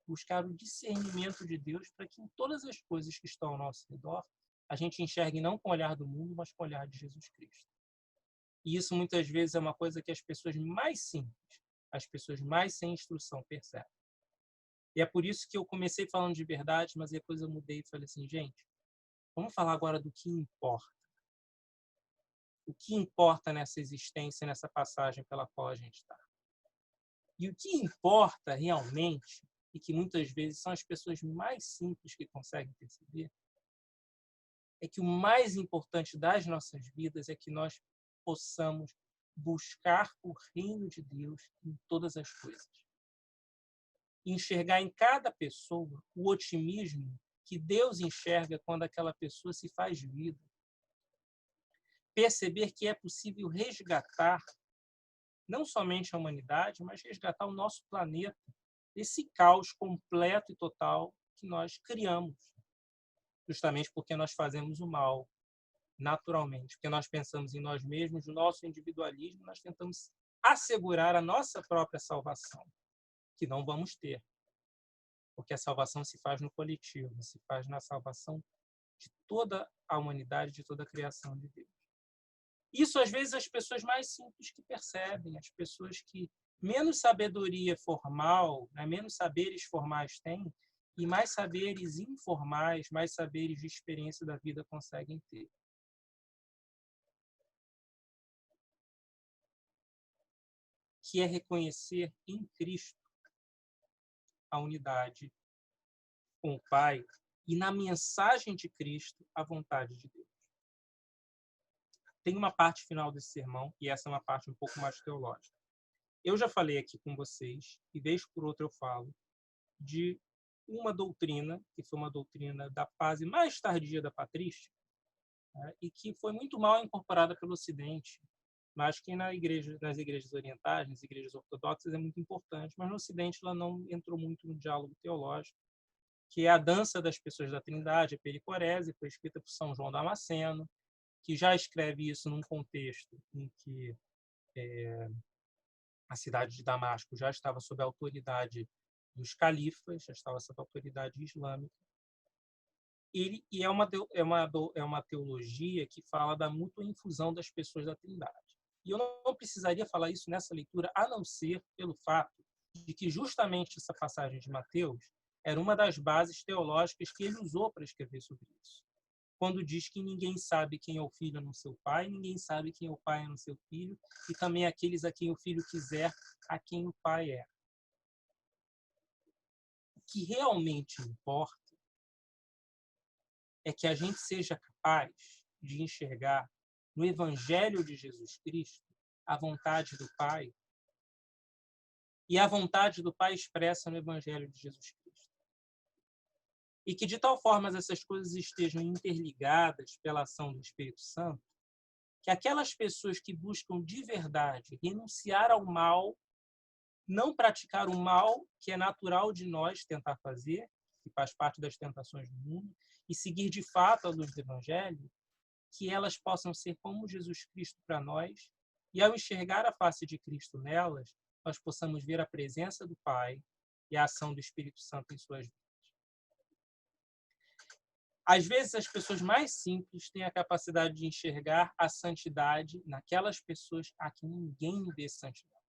S1: buscar o discernimento de Deus para que em todas as coisas que estão ao nosso redor, a gente enxergue não com o olhar do mundo, mas com o olhar de Jesus Cristo. E isso muitas vezes é uma coisa que as pessoas mais simples, as pessoas mais sem instrução percebem. E é por isso que eu comecei falando de verdade, mas depois eu mudei e falei assim, gente, vamos falar agora do que importa. O que importa nessa existência, nessa passagem pela qual a gente está. E o que importa realmente, e que muitas vezes são as pessoas mais simples que conseguem perceber, é que o mais importante das nossas vidas é que nós possamos buscar o reino de Deus em todas as coisas. Enxergar em cada pessoa o otimismo que Deus enxerga quando aquela pessoa se faz vida. Perceber que é possível resgatar não somente a humanidade, mas resgatar o nosso planeta desse caos completo e total que nós criamos, justamente porque nós fazemos o mal naturalmente, porque nós pensamos em nós mesmos, no nosso individualismo, nós tentamos assegurar a nossa própria salvação, que não vamos ter, porque a salvação se faz no coletivo, se faz na salvação de toda a humanidade, de toda a criação de Deus. Isso, às vezes, as pessoas mais simples que percebem, as pessoas que menos sabedoria formal, né, menos saberes formais têm, e mais saberes informais, mais saberes de experiência da vida conseguem ter. Que é reconhecer em Cristo a unidade com o Pai e na mensagem de Cristo a vontade de Deus. Tem uma parte final desse sermão, e essa é uma parte um pouco mais teológica. Eu já falei aqui com vocês, e vez por outra eu falo, de uma doutrina, que foi uma doutrina da fase mais tardia da patrística, né, e que foi muito mal incorporada pelo Ocidente, mas que nas igrejas orientais, nas igrejas ortodoxas, é muito importante, mas no Ocidente ela não entrou muito no diálogo teológico, que é a dança das pessoas da Trindade, a pericorese, foi escrita por São João Damasceno, que já escreve isso num contexto em que a cidade de Damasco já estava sob a autoridade dos califas, já estava sob a autoridade islâmica. E é uma teologia que fala da mútua infusão das pessoas da Trindade. E eu não precisaria falar isso nessa leitura, a não ser pelo fato de que justamente essa passagem de Mateus era uma das bases teológicas que ele usou para escrever sobre isso. Quando diz que ninguém sabe quem é o filho no seu pai, ninguém sabe quem é o pai no seu filho, e também aqueles a quem o filho quiser, a quem o pai é. O que realmente importa é que a gente seja capaz de enxergar no Evangelho de Jesus Cristo a vontade do Pai, e a vontade do Pai expressa no Evangelho de Jesus Cristo. E que de tal forma essas coisas estejam interligadas pela ação do Espírito Santo, que aquelas pessoas que buscam de verdade renunciar ao mal, não praticar o mal que é natural de nós tentar fazer, que faz parte das tentações do mundo, e seguir de fato a luz do Evangelho, que elas possam ser como Jesus Cristo para nós, e ao enxergar a face de Cristo nelas, nós possamos ver a presença do Pai e a ação do Espírito Santo em suas vidas. Às vezes, as pessoas mais simples têm a capacidade de enxergar a santidade naquelas pessoas a que ninguém vê santidade.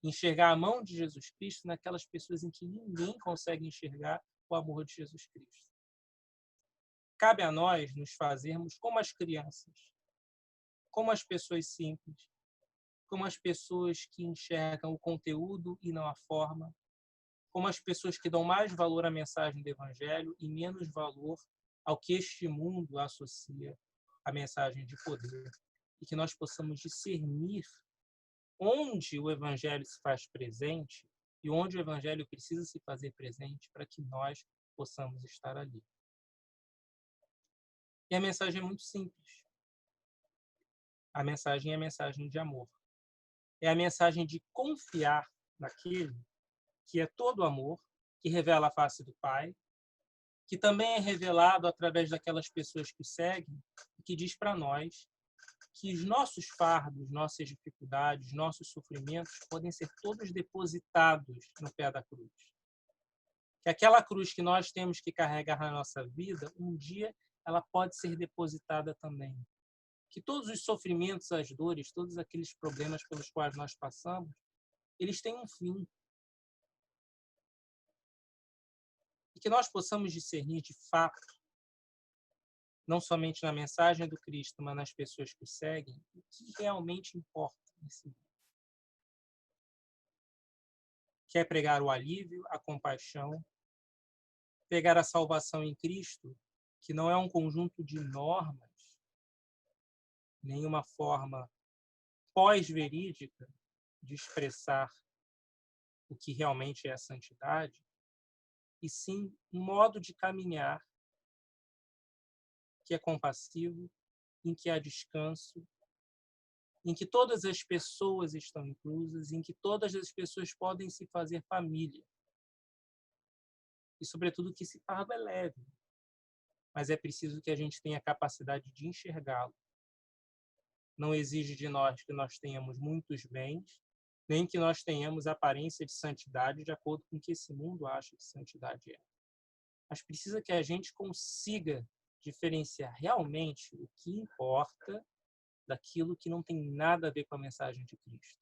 S1: Enxergar a mão de Jesus Cristo naquelas pessoas em que ninguém consegue enxergar o amor de Jesus Cristo. Cabe a nós nos fazermos como as crianças, como as pessoas simples, como as pessoas que enxergam o conteúdo e não a forma, como as pessoas que dão mais valor à mensagem do Evangelho e menos valor ao que este mundo associa à mensagem de poder, e que nós possamos discernir onde o Evangelho se faz presente e onde o Evangelho precisa se fazer presente para que nós possamos estar ali. E a mensagem é muito simples. A mensagem é a mensagem de amor. É a mensagem de confiar naquele que é todo amor, que revela a face do Pai, que também é revelado através daquelas pessoas que o seguem, e que diz para nós que os nossos fardos, nossas dificuldades, nossos sofrimentos podem ser todos depositados no pé da cruz. Que aquela cruz que nós temos que carregar na nossa vida, um dia ela pode ser depositada também. Que todos os sofrimentos, as dores, todos aqueles problemas pelos quais nós passamos, eles têm um fim. E que nós possamos discernir de fato, não somente na mensagem do Cristo, mas nas pessoas que o seguem, o que realmente importa nesse mundo. Que é pregar o alívio, a compaixão, pregar a salvação em Cristo, que não é um conjunto de normas, nem uma forma pós-verídica de expressar o que realmente é a santidade, e sim um modo de caminhar que é compassivo, em que há descanso, em que todas as pessoas estão inclusas, em que todas as pessoas podem se fazer família. E, sobretudo, que esse fardo é leve. Mas é preciso que a gente tenha a capacidade de enxergá-lo. Não exige de nós que nós tenhamos muitos bens, nem que nós tenhamos aparência de santidade de acordo com o que esse mundo acha que santidade é. Mas precisa que a gente consiga diferenciar realmente o que importa daquilo que não tem nada a ver com a mensagem de Cristo.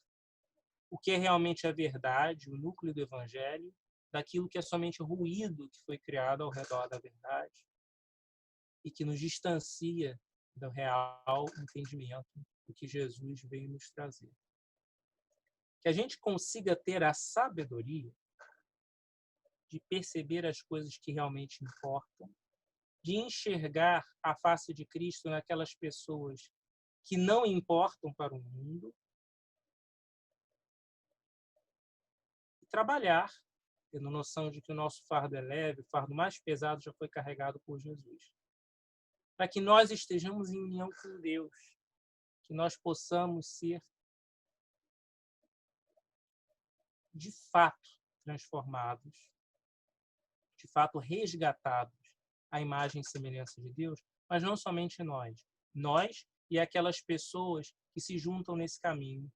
S1: O que é realmente a verdade, o núcleo do Evangelho, daquilo que é somente ruído que foi criado ao redor da verdade e que nos distancia do real entendimento do que Jesus veio nos trazer. Que a gente consiga ter a sabedoria de perceber as coisas que realmente importam, de enxergar a face de Cristo naquelas pessoas que não importam para o mundo e trabalhar, tendo noção de que o nosso fardo é leve, o fardo mais pesado já foi carregado por Jesus. Para que nós estejamos em união com Deus, que nós possamos ser de fato transformados, de fato resgatados à imagem e semelhança de Deus, mas não somente nós e aquelas pessoas que se juntam nesse caminho,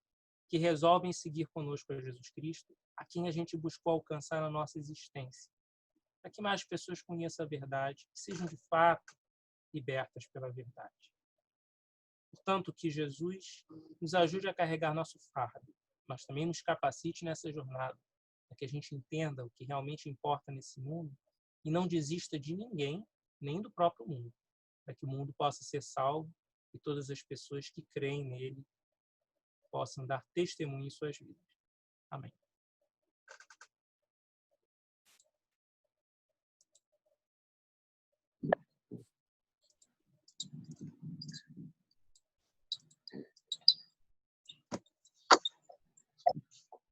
S1: que resolvem seguir conosco a Jesus Cristo, a quem a gente buscou alcançar na nossa existência. Para que mais pessoas conheçam a verdade, que sejam de fato libertas pela verdade. Portanto, que Jesus nos ajude a carregar nosso fardo, mas também nos capacite nessa jornada, para que a gente entenda o que realmente importa nesse mundo e não desista de ninguém, nem do próprio mundo, para que o mundo possa ser salvo e todas as pessoas que creem nele possam dar testemunho em suas vidas. Amém.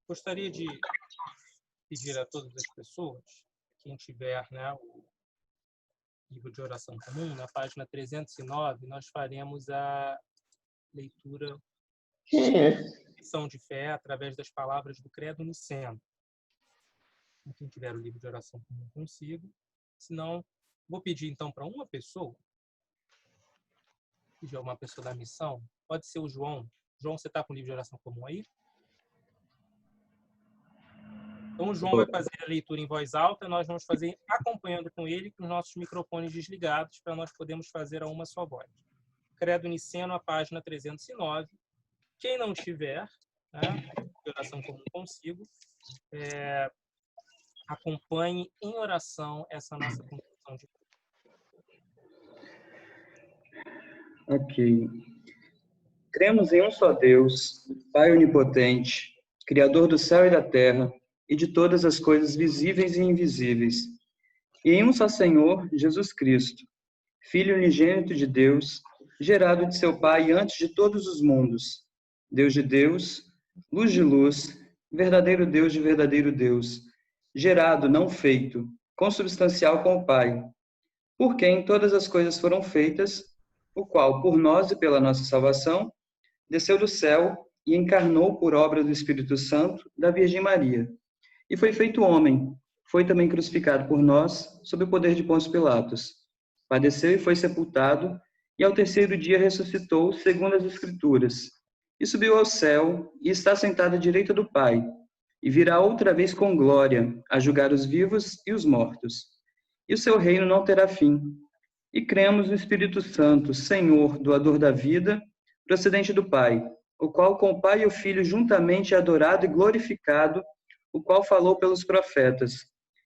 S1: Gostaria de pedir a todas as pessoas, quem tiver, né, o livro de oração comum, na página 309, nós faremos a leitura de lição de fé através das palavras do Credo Niceno. Quem tiver o livro de oração comum consigo. Se não, vou pedir então para uma pessoa, pedir a uma pessoa da missão, pode ser o João. João, você está com o livro de oração comum aí? Então, o João vai fazer a leitura em voz alta, nós vamos fazer acompanhando com ele, com os nossos microfones desligados, para nós podermos fazer a uma só voz. Credo Niceno, a página 309. Quem não tiver, né, de oração comum consigo, acompanhe em oração essa nossa conclusão de.
S7: Ok. Cremos em um só Deus, Pai onipotente, Criador do céu e da terra, e de todas as coisas visíveis e invisíveis, e em um só Senhor, Jesus Cristo, Filho unigênito de Deus, gerado de seu Pai antes de todos os mundos, Deus de Deus, luz de luz, verdadeiro Deus de verdadeiro Deus, gerado, não feito, consubstancial com o Pai, por quem todas as coisas foram feitas, o qual, por nós e pela nossa salvação, desceu do céu e encarnou por obra do Espírito Santo da Virgem Maria, e foi feito homem, foi também crucificado por nós, sob o poder de Pôncio Pilatos. Padeceu e foi sepultado, e ao terceiro dia ressuscitou, segundo as Escrituras, e subiu ao céu, e está sentado à direita do Pai, e virá outra vez com glória, a julgar os vivos e os mortos. E o seu reino não terá fim. E cremos no Espírito Santo, Senhor, doador da vida, procedente do Pai, o qual com o Pai e o Filho juntamente é adorado e glorificado, o qual falou pelos profetas.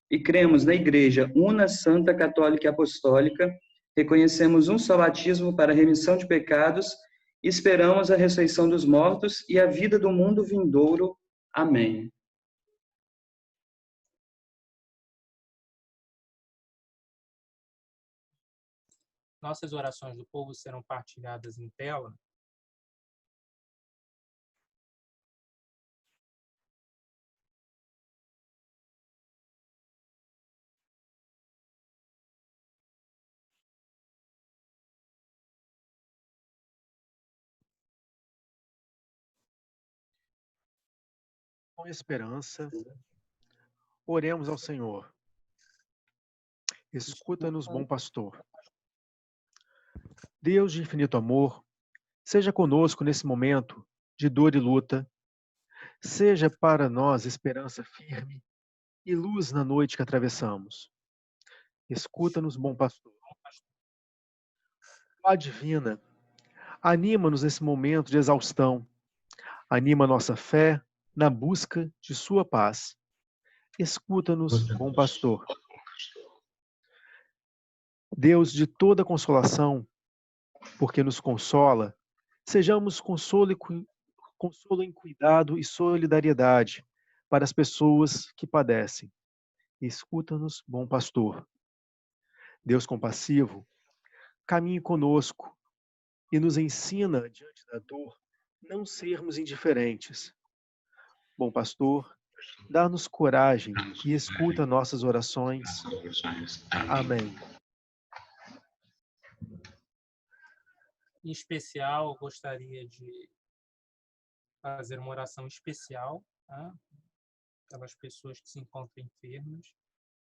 S7: E cremos na Igreja una, santa, católica e apostólica, reconhecemos um só batismo para a remissão de pecados e esperamos a ressurreição dos mortos e a vida do mundo vindouro. Amém.
S1: Nossas orações do povo serão partilhadas em tela.
S8: Com esperança, oremos ao Senhor. Escuta-nos, bom pastor. Deus de infinito amor, seja conosco nesse momento de dor e luta. Seja para nós esperança firme e luz na noite que atravessamos. Escuta-nos, bom pastor. Ó Divina, anima-nos nesse momento de exaustão. Anima nossa fé na busca de sua paz. Escuta-nos, bom pastor. Deus de toda consolação, porque nos consola, sejamos consolo em cuidado e solidariedade para as pessoas que padecem. Escuta-nos, bom pastor. Deus compassivo, caminhe conosco e nos ensina, diante da dor, não sermos indiferentes. Bom pastor, dá-nos coragem e escuta nossas orações. Amém.
S1: Em especial, eu gostaria de fazer uma oração especial, tá? Aquelas pessoas que se encontram enfermas.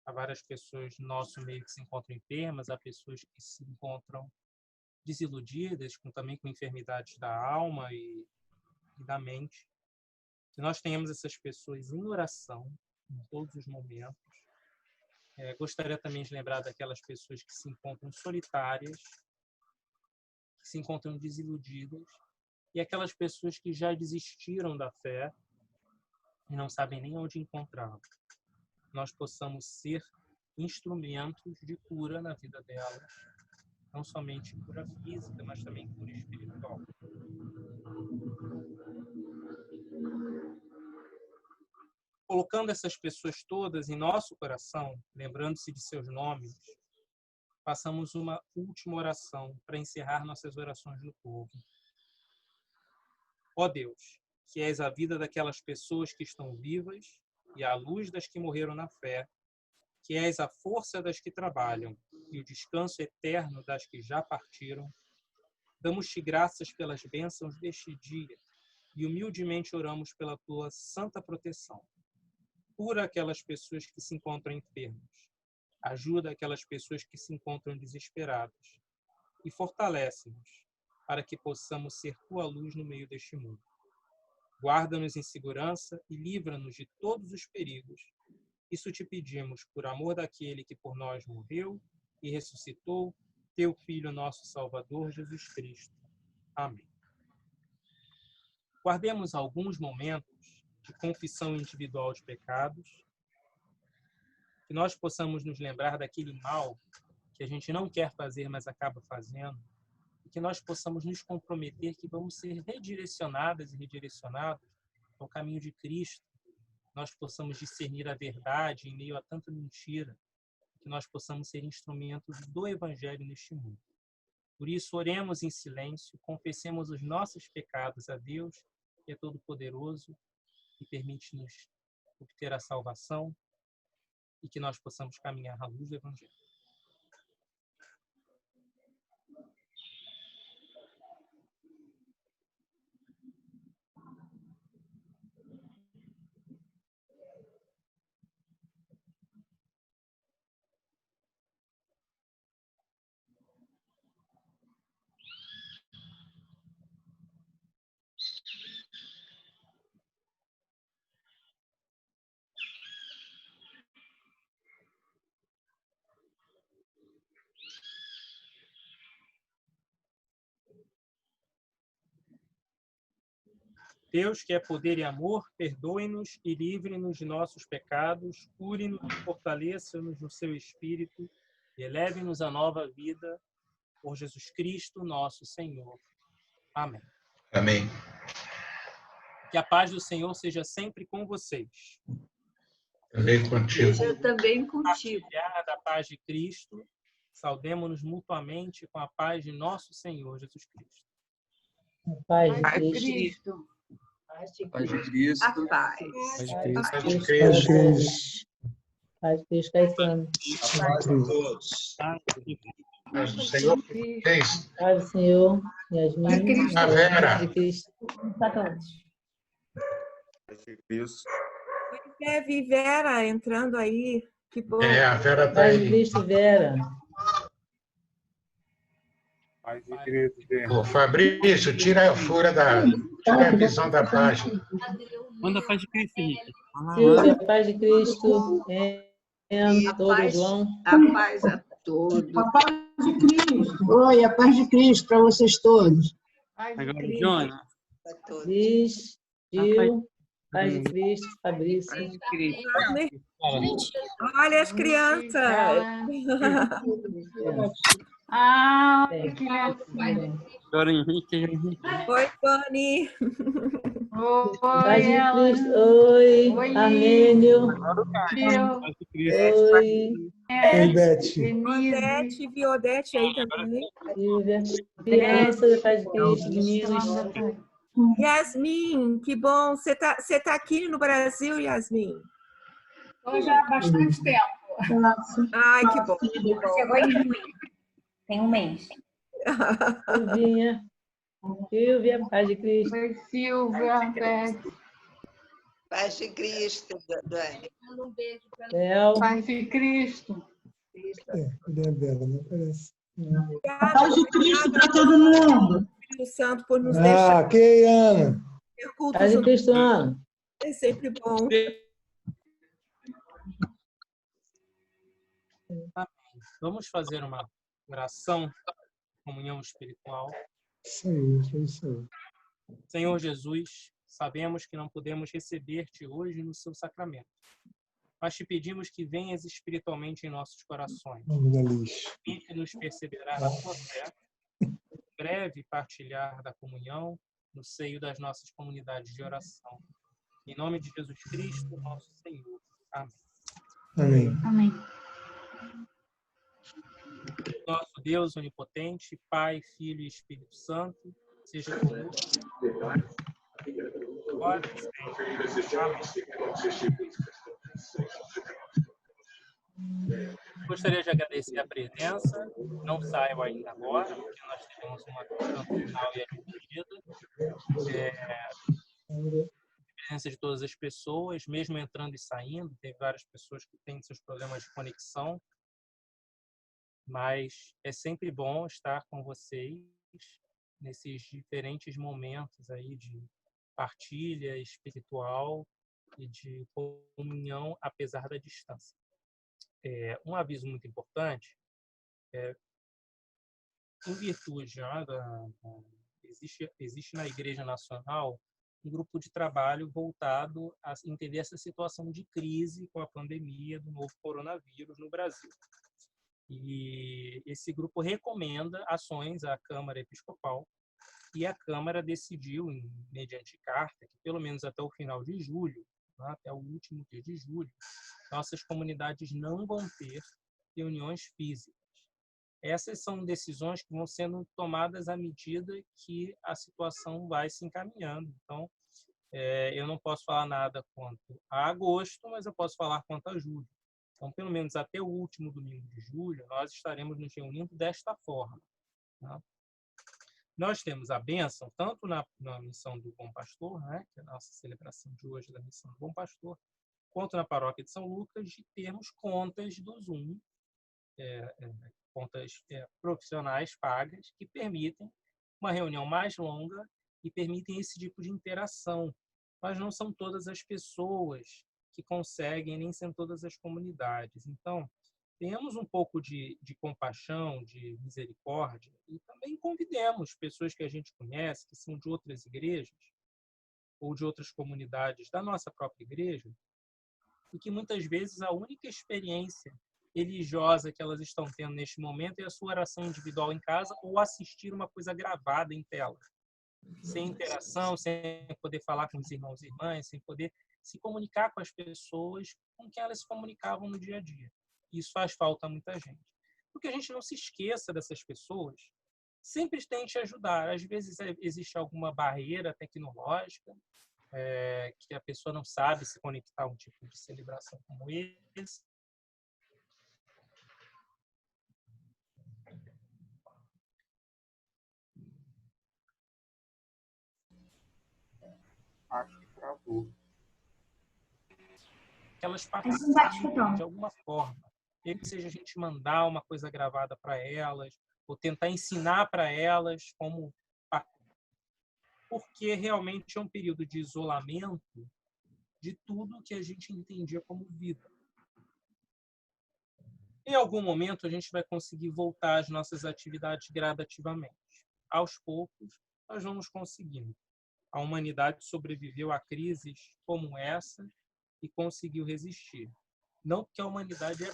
S1: Há várias pessoas no nosso meio que se encontram enfermas, há pessoas que se encontram desiludidas, também com enfermidades da alma e da mente. Que nós tenhamos essas pessoas em oração em todos os momentos. Gostaria também de lembrar daquelas pessoas que se encontram solitárias, que se encontram desiludidas, e aquelas pessoas que já desistiram da fé e não sabem nem onde encontrá-la. Nós possamos ser instrumentos de cura na vida delas, não somente cura física, mas também cura espiritual. Colocando essas pessoas todas em nosso coração, lembrando-se de seus nomes, façamos uma última oração para encerrar nossas orações no povo. Ó Deus, que és a vida daquelas pessoas que estão vivas e a luz das que morreram na fé, que és a força das que trabalham e o descanso eterno das que já partiram, damos-te graças pelas bênçãos deste dia e humildemente oramos pela tua santa proteção. Cura aquelas pessoas que se encontram enfermas, ajuda aquelas pessoas que se encontram desesperadas e fortalece-nos para que possamos ser tua luz no meio deste mundo. Guarda-nos em segurança e livra-nos de todos os perigos. Isso te pedimos por amor daquele que por nós morreu e ressuscitou, teu Filho, nosso Salvador, Jesus Cristo. Amém. Guardemos alguns momentos de confissão individual de pecados, que nós possamos nos lembrar daquele mal que a gente não quer fazer, mas acaba fazendo, e que nós possamos nos comprometer que vamos ser redirecionadas e redirecionados ao caminho de Cristo, nós possamos discernir a verdade em meio a tanta mentira, que nós possamos ser instrumentos do Evangelho neste mundo. Por isso, oremos em silêncio, confessemos os nossos pecados a Deus, que é todo-poderoso e permite-nos obter a salvação e que nós possamos caminhar à luz do Evangelho. Deus, que é poder e amor, perdoe-nos e livre-nos de nossos pecados, cure-nos e fortaleça-nos no seu Espírito e eleve-nos à nova vida por Jesus Cristo, nosso Senhor. Amém.
S4: Amém.
S1: Que a paz do Senhor seja sempre com vocês.
S9: Também contigo.
S10: Eu também contigo.
S1: Partilhar da paz de Cristo, saudemo-nos mutuamente com a paz de nosso Senhor Jesus Cristo.
S11: A paz de
S10: Ai,
S11: Cristo.
S10: Cristo.
S7: Paz de Cristo.
S10: A paz.
S3: Paz de Cristo.
S9: Paz de Cristo.
S11: Paz de Cristo, Caetano.
S4: A paz de todos.
S9: Paz do Senhor. Vocês.
S11: Paz do Senhor, Yasmin.
S10: Cristo.
S9: A Vera.
S11: Paz de Cristo.
S4: Paz de Cristo.
S10: É, Vera entrando aí. Que bom.
S9: É, a Vera está
S11: Paz de
S9: aí.
S11: Cristo, Vera.
S5: Paz de Cristo, Vera.
S9: Ô, Fabrício, tira a fura tira a visão da página.
S1: Manda a paz de Cristo, Henrique.
S11: Silvia, paz de Cristo.
S10: A
S11: Todo
S10: paz,
S11: João.
S10: a paz a todos.
S12: A paz de Cristo. Oi, a paz de Cristo para vocês todos.
S10: Paz de
S1: Agora,
S10: Cristo
S1: Joana.
S10: a todos.
S11: Liz, Gil, paz de Cristo, Fabrício.
S10: Paz de Cristo. Olha as crianças.
S12: Ah,
S11: Tem.
S12: que legal.
S1: Agora, Henrique.
S10: Oi, Tony.
S11: Paz
S12: Oi,
S11: de
S12: ela.
S11: Cristo. Oi,
S12: Oi.
S11: Armênio.
S12: Tio.
S1: Paz de Cristo.
S11: Oi,
S12: Denise.
S10: Odete, Viodete aí também.
S11: Silvia. Criança da paz de Cristo, meninos.
S10: Yasmin, que bom. Você tá aqui no Brasil, Yasmin?
S12: Estou já há bastante tempo.
S10: Ai, que bom.
S12: Chegou em junho. Tem um mês.
S11: Silvinha. Silvia, paz de Cristo.
S12: Oi, Silvia. Beth.
S13: Paz de Cristo, Dani.
S11: Léo.
S12: Paz de Cristo.
S11: Cadê a Vera? Não aparece.
S12: A paz de Cristo para todo mundo.
S10: Espírito Santo por nos deixar
S11: ok, Ana.
S10: ter culto
S11: Paz de
S10: junto.
S11: Cristo, Ana.
S10: É sempre bom.
S1: Vamos fazer uma oração, comunhão espiritual.
S11: Isso aí.
S1: Senhor Jesus, sabemos que não podemos receber-te hoje no seu sacramento, mas te pedimos que venhas espiritualmente em nossos corações. Permite-nos perseverar na tua fé, breve partilhar da comunhão no seio das nossas comunidades de oração. Em nome de Jesus Cristo, nosso Senhor. Amém.
S11: Amém.
S12: Amém.
S1: Nosso Deus onipotente, Pai, Filho e Espírito Santo, seja conosco. agora. Gostaria de agradecer a presença. Não saiam ainda agora, porque nós teremos uma canto final e a despedida. A presença de todas as pessoas, mesmo entrando e saindo. Tem várias pessoas que têm seus problemas de conexão, mas é sempre bom estar com vocês nesses diferentes momentos aí de partilha espiritual e de comunhão, apesar da distância. Um aviso muito importante, em virtude existe na Igreja Nacional um grupo de trabalho voltado a entender essa situação de crise com a pandemia do novo coronavírus no Brasil. E esse grupo recomenda ações à Câmara Episcopal, e a Câmara decidiu, mediante carta, que pelo menos até o final de julho, até o último dia de julho, nossas comunidades não vão ter reuniões físicas. Essas são decisões que vão sendo tomadas à medida que a situação vai se encaminhando. Então, eu não posso falar nada quanto a agosto, mas eu posso falar quanto a julho. Então, pelo menos até o último domingo de julho, nós estaremos nos reunindo desta forma. Tá? Nós temos a bênção, tanto na Missão do Bom Pastor, né, que é a nossa celebração de hoje da Missão do Bom Pastor, quanto na Paróquia de São Lucas, de termos contas do Zoom, contas profissionais pagas, que permitem uma reunião mais longa e permitem esse tipo de interação. Mas não são todas as pessoas que conseguem, nem são todas as comunidades. Então, tenhamos um pouco de compaixão, de misericórdia, e também convidemos pessoas que a gente conhece, que são de outras igrejas ou de outras comunidades da nossa própria igreja, e que muitas vezes a única experiência religiosa que elas estão tendo neste momento é a sua oração individual em casa ou assistir uma coisa gravada em tela, sem interação, sem poder falar com os irmãos e irmãs, sem poder se comunicar com as pessoas com quem elas se comunicavam no dia a dia. Isso faz falta a muita gente. Porque a gente não se esqueça dessas pessoas, sempre tente ajudar. Às vezes existe alguma barreira tecnológica, que a pessoa não sabe se conectar a um tipo de celebração como esse.
S5: Acho que travou.
S1: Que elas participem de alguma forma. Que seja a gente mandar uma coisa gravada para elas, ou tentar ensinar para elas como... Porque realmente é um período de isolamento de tudo que a gente entendia como vida. Em algum momento, a gente vai conseguir voltar às nossas atividades gradativamente. Aos poucos, nós vamos conseguindo. A humanidade sobreviveu a crises como essa e conseguiu resistir. Não porque a humanidade é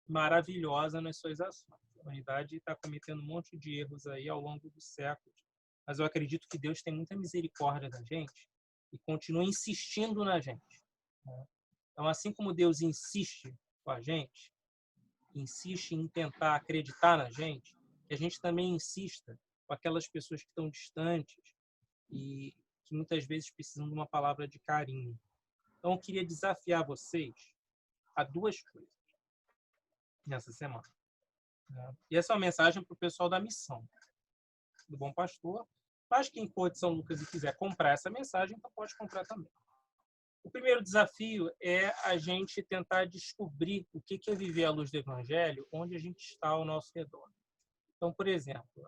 S1: maravilhosa nas suas ações. A humanidade está cometendo um monte de erros aí ao longo dos séculos. Mas eu acredito que Deus tem muita misericórdia da gente e continua insistindo na gente. Então, assim como Deus insiste com a gente, insiste em tentar acreditar na gente, que a gente também insista com aquelas pessoas que estão distantes e que muitas vezes precisam de uma palavra de carinho. Então, eu queria desafiar vocês a duas coisas nessa semana. E essa é uma mensagem para o pessoal da missão do Bom Pastor, mas quem for de São Lucas e quiser comprar essa mensagem, então pode comprar também. O primeiro desafio é a gente tentar descobrir o que é viver à luz do Evangelho onde a gente está ao nosso redor. Então, por exemplo,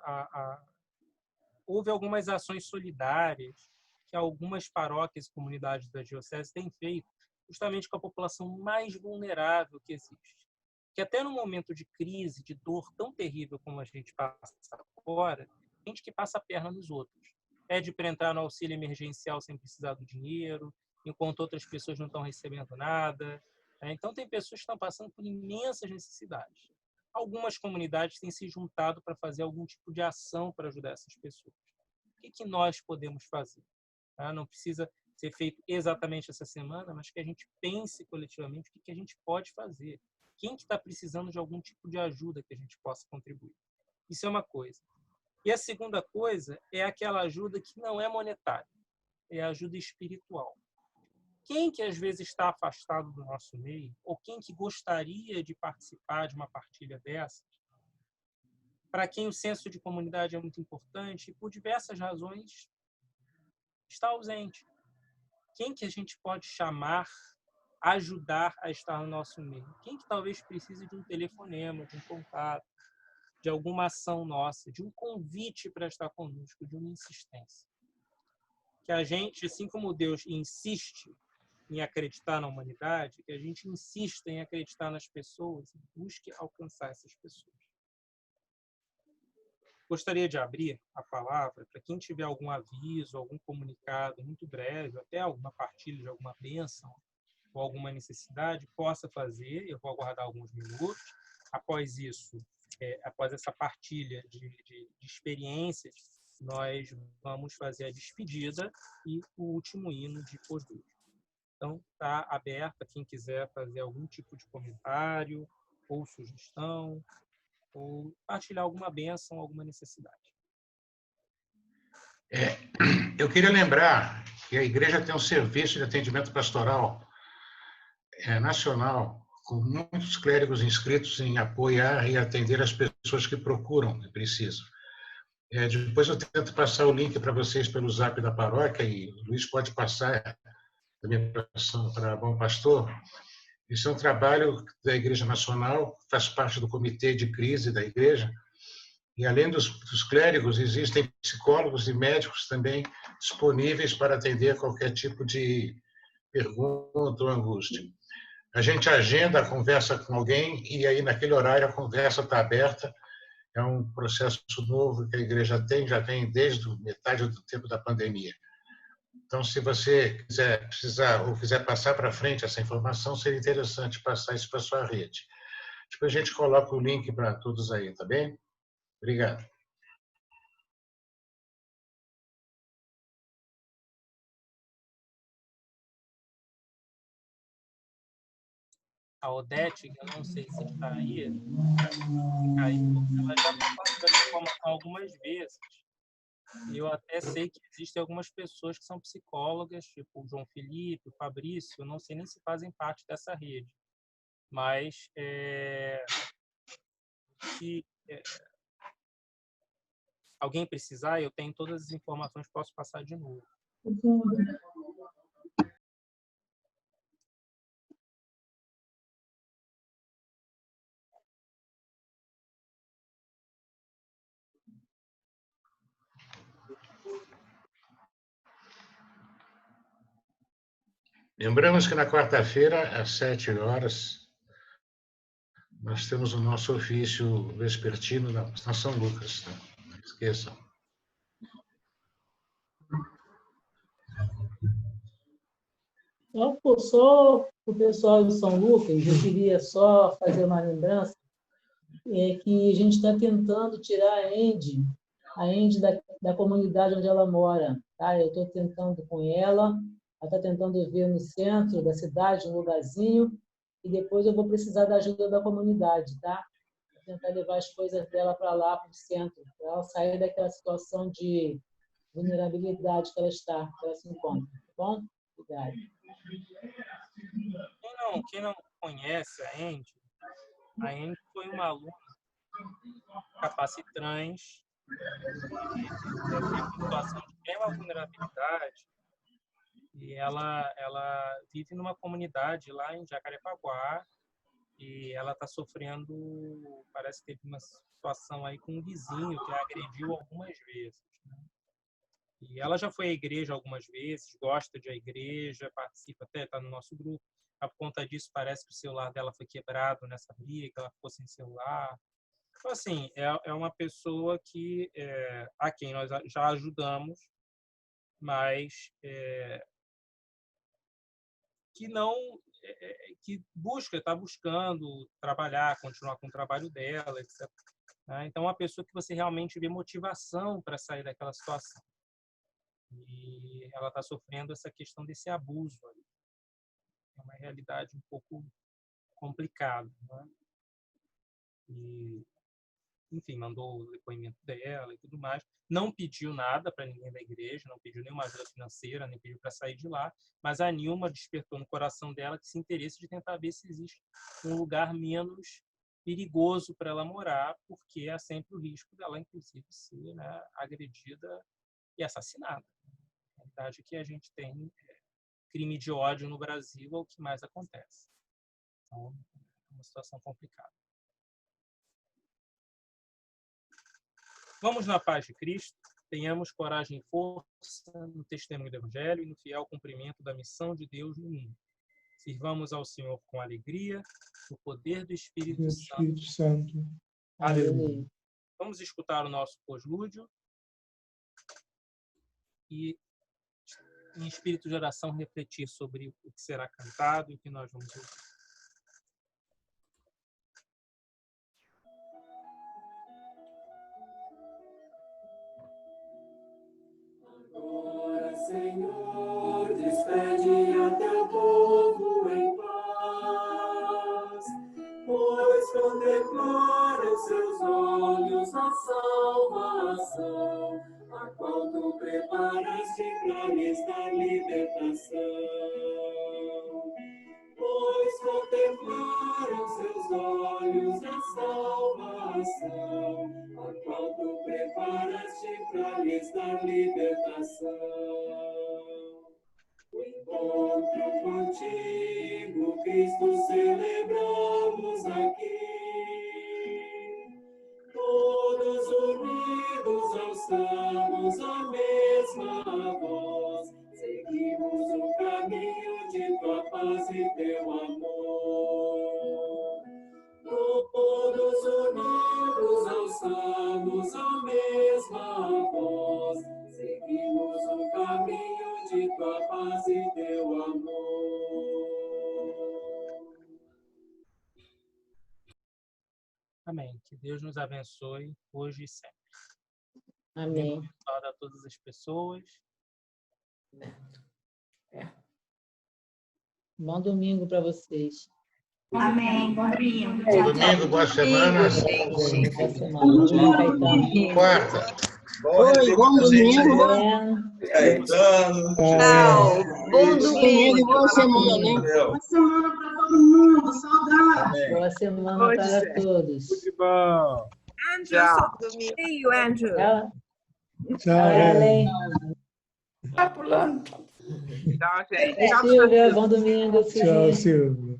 S1: houve algumas ações solidárias que algumas paróquias e comunidades da diocese têm feito justamente com a população mais vulnerável que existe. Que até no momento de crise, de dor tão terrível como a gente passa agora, gente que passa a perna nos outros. Pede para entrar no auxílio emergencial sem precisar do dinheiro, enquanto outras pessoas não estão recebendo nada. Então, tem pessoas que estão passando por imensas necessidades. Algumas comunidades têm se juntado para fazer algum tipo de ação para ajudar essas pessoas. O que nós podemos fazer? Não precisa ser feito exatamente essa semana, mas que a gente pense coletivamente o que a gente pode fazer. Quem que está precisando de algum tipo de ajuda que a gente possa contribuir? Isso é uma coisa. E a segunda coisa é aquela ajuda que não é monetária. é ajuda espiritual. Quem que às vezes está afastado do nosso meio, ou quem que gostaria de participar de uma partilha dessas, para quem o senso de comunidade é muito importante e por diversas razões está ausente. Quem que a gente pode chamar, ajudar a estar no nosso meio? Quem que talvez precise de um telefonema, de um contato, de alguma ação nossa, de um convite para estar conosco, de uma insistência? Que a gente, assim como Deus insiste em acreditar na humanidade, que a gente insista em acreditar nas pessoas e busque alcançar essas pessoas. Gostaria de abrir a palavra para quem tiver algum aviso, algum comunicado muito breve, até alguma partilha de alguma bênção ou alguma necessidade, possa fazer. Eu vou aguardar alguns minutos. Após isso, após essa partilha de experiências, nós vamos fazer a despedida e o último hino de pós-luz. Então, está aberto a quem quiser fazer algum tipo de comentário ou sugestão, ou partilhar alguma bênção, alguma necessidade.
S9: Eu queria lembrar que a igreja tem um serviço de atendimento pastoral nacional, com muitos clérigos inscritos em apoiar e atender as pessoas que procuram e precisam. Depois eu tento passar o link para vocês pelo zap da paróquia, e o Luiz pode passar também para Bom Pastor. Isso é um trabalho da Igreja Nacional, faz parte do comitê de crise da igreja, e além dos clérigos, existem psicólogos e médicos também disponíveis para atender qualquer tipo de pergunta ou angústia. A gente agenda a conversa com alguém e aí naquele horário a conversa está aberta. É um processo novo que a igreja tem, já vem desde metade do tempo da pandemia. Então, se você quiser precisar ou quiser passar para frente essa informação, seria interessante passar isso para a sua rede. Depois a gente coloca o link para todos aí, tá bem? Obrigado.
S1: A Odete, que eu não sei se está aí, caiu, ela já está passando essa informação algumas vezes. Eu até sei que existem algumas pessoas que são psicólogas, tipo o João Felipe, o Fabrício, eu não sei nem se fazem parte dessa rede. Mas se alguém precisar, eu tenho todas as informações, posso passar de novo.
S9: Lembramos que na quarta-feira, às 7h, nós temos o nosso ofício vespertino na São Lucas. Tá? Não esqueçam.
S11: Só o pessoal de São Lucas, eu queria só fazer uma lembrança, que a gente está tentando tirar a Andy da comunidade onde ela mora. Tá? Eu estou tentando com ela está tentando ver no centro da cidade, um lugarzinho, e depois eu vou precisar da ajuda da comunidade, tá? Vou tentar levar as coisas dela para lá, para o centro, para ela sair daquela situação de vulnerabilidade que ela se encontra, tá bom? Obrigada.
S1: Quem não conhece a Andy foi uma aluna capacitrans, que teve uma situação de extrema vulnerabilidade, e ela vive numa comunidade lá em Jacarepaguá, e ela está sofrendo, parece que teve uma situação aí com um vizinho que a agrediu algumas vezes, né? E ela já foi à igreja algumas vezes, gosta de ir à igreja, participa, até está no nosso grupo. Por conta disso, parece que o celular dela foi quebrado nessa briga, ela ficou sem celular. Então, assim, é uma pessoa que a quem nós já ajudamos, mas que não que está buscando trabalhar, continuar com o trabalho dela, etc. Então, é uma pessoa que você realmente vê motivação para sair daquela situação. E ela está sofrendo essa questão desse abuso. É uma realidade um pouco complicada, né? E enfim, mandou o depoimento dela e tudo mais. Não pediu nada para ninguém da igreja, não pediu nenhuma ajuda financeira, nem pediu para sair de lá, mas a Nilma despertou no coração dela esse interesse de tentar ver se existe um lugar menos perigoso para ela morar, porque há sempre o risco dela, inclusive, ser, né, agredida e assassinada. A verdade é que a gente tem crime de ódio no Brasil, é o que mais acontece. Então, é uma situação complicada. Vamos na paz de Cristo, tenhamos coragem e força no testemunho do Evangelho e no fiel cumprimento da missão de Deus no mundo. Sirvamos ao Senhor com alegria, no poder do Espírito Santo. Aleluia. Vamos escutar o nosso poslúdio e, em espírito de oração, refletir sobre o que será cantado e o que nós vamos ouvir.
S2: Agora, Senhor, despede a teu povo em paz, pois contemplaram seus olhos a salvação, a qual tu preparaste para lhes dar libertação. Pois contemplaram seus olhos a salvação, a qual tu preparaste para lhes dar libertação. O encontro contigo, Cristo, celebramos aqui. Todos unidos alçamos a mesma voz, seguimos o caminho de tua paz e teu amor. Todos unidos alçamos a mesma voz, seguimos o caminho de tua paz e teu amor.
S1: Amém. Que Deus nos abençoe hoje e sempre.
S11: Amém.
S1: Abençoado a todas as pessoas.
S11: Bom domingo para vocês.
S12: Amém. Bom domingo.
S9: Bom domingo, boa semana.
S11: Boa semana. Tchau, Caetano.
S9: Quarta.
S12: Oi, bom domingo.
S13: Tchau. Bom domingo.
S12: Boa semana, hein? Boa semana para todo mundo. Saudade.
S11: Boa semana para todos.
S5: Tudo de bom.
S10: Andrew, see you, Andrew.
S11: Tchau, Ellen.
S10: Tá pulando.
S14: Tchau, gente.
S11: Silvia, bom domingo, Silvia.
S3: Tchau, Silvia.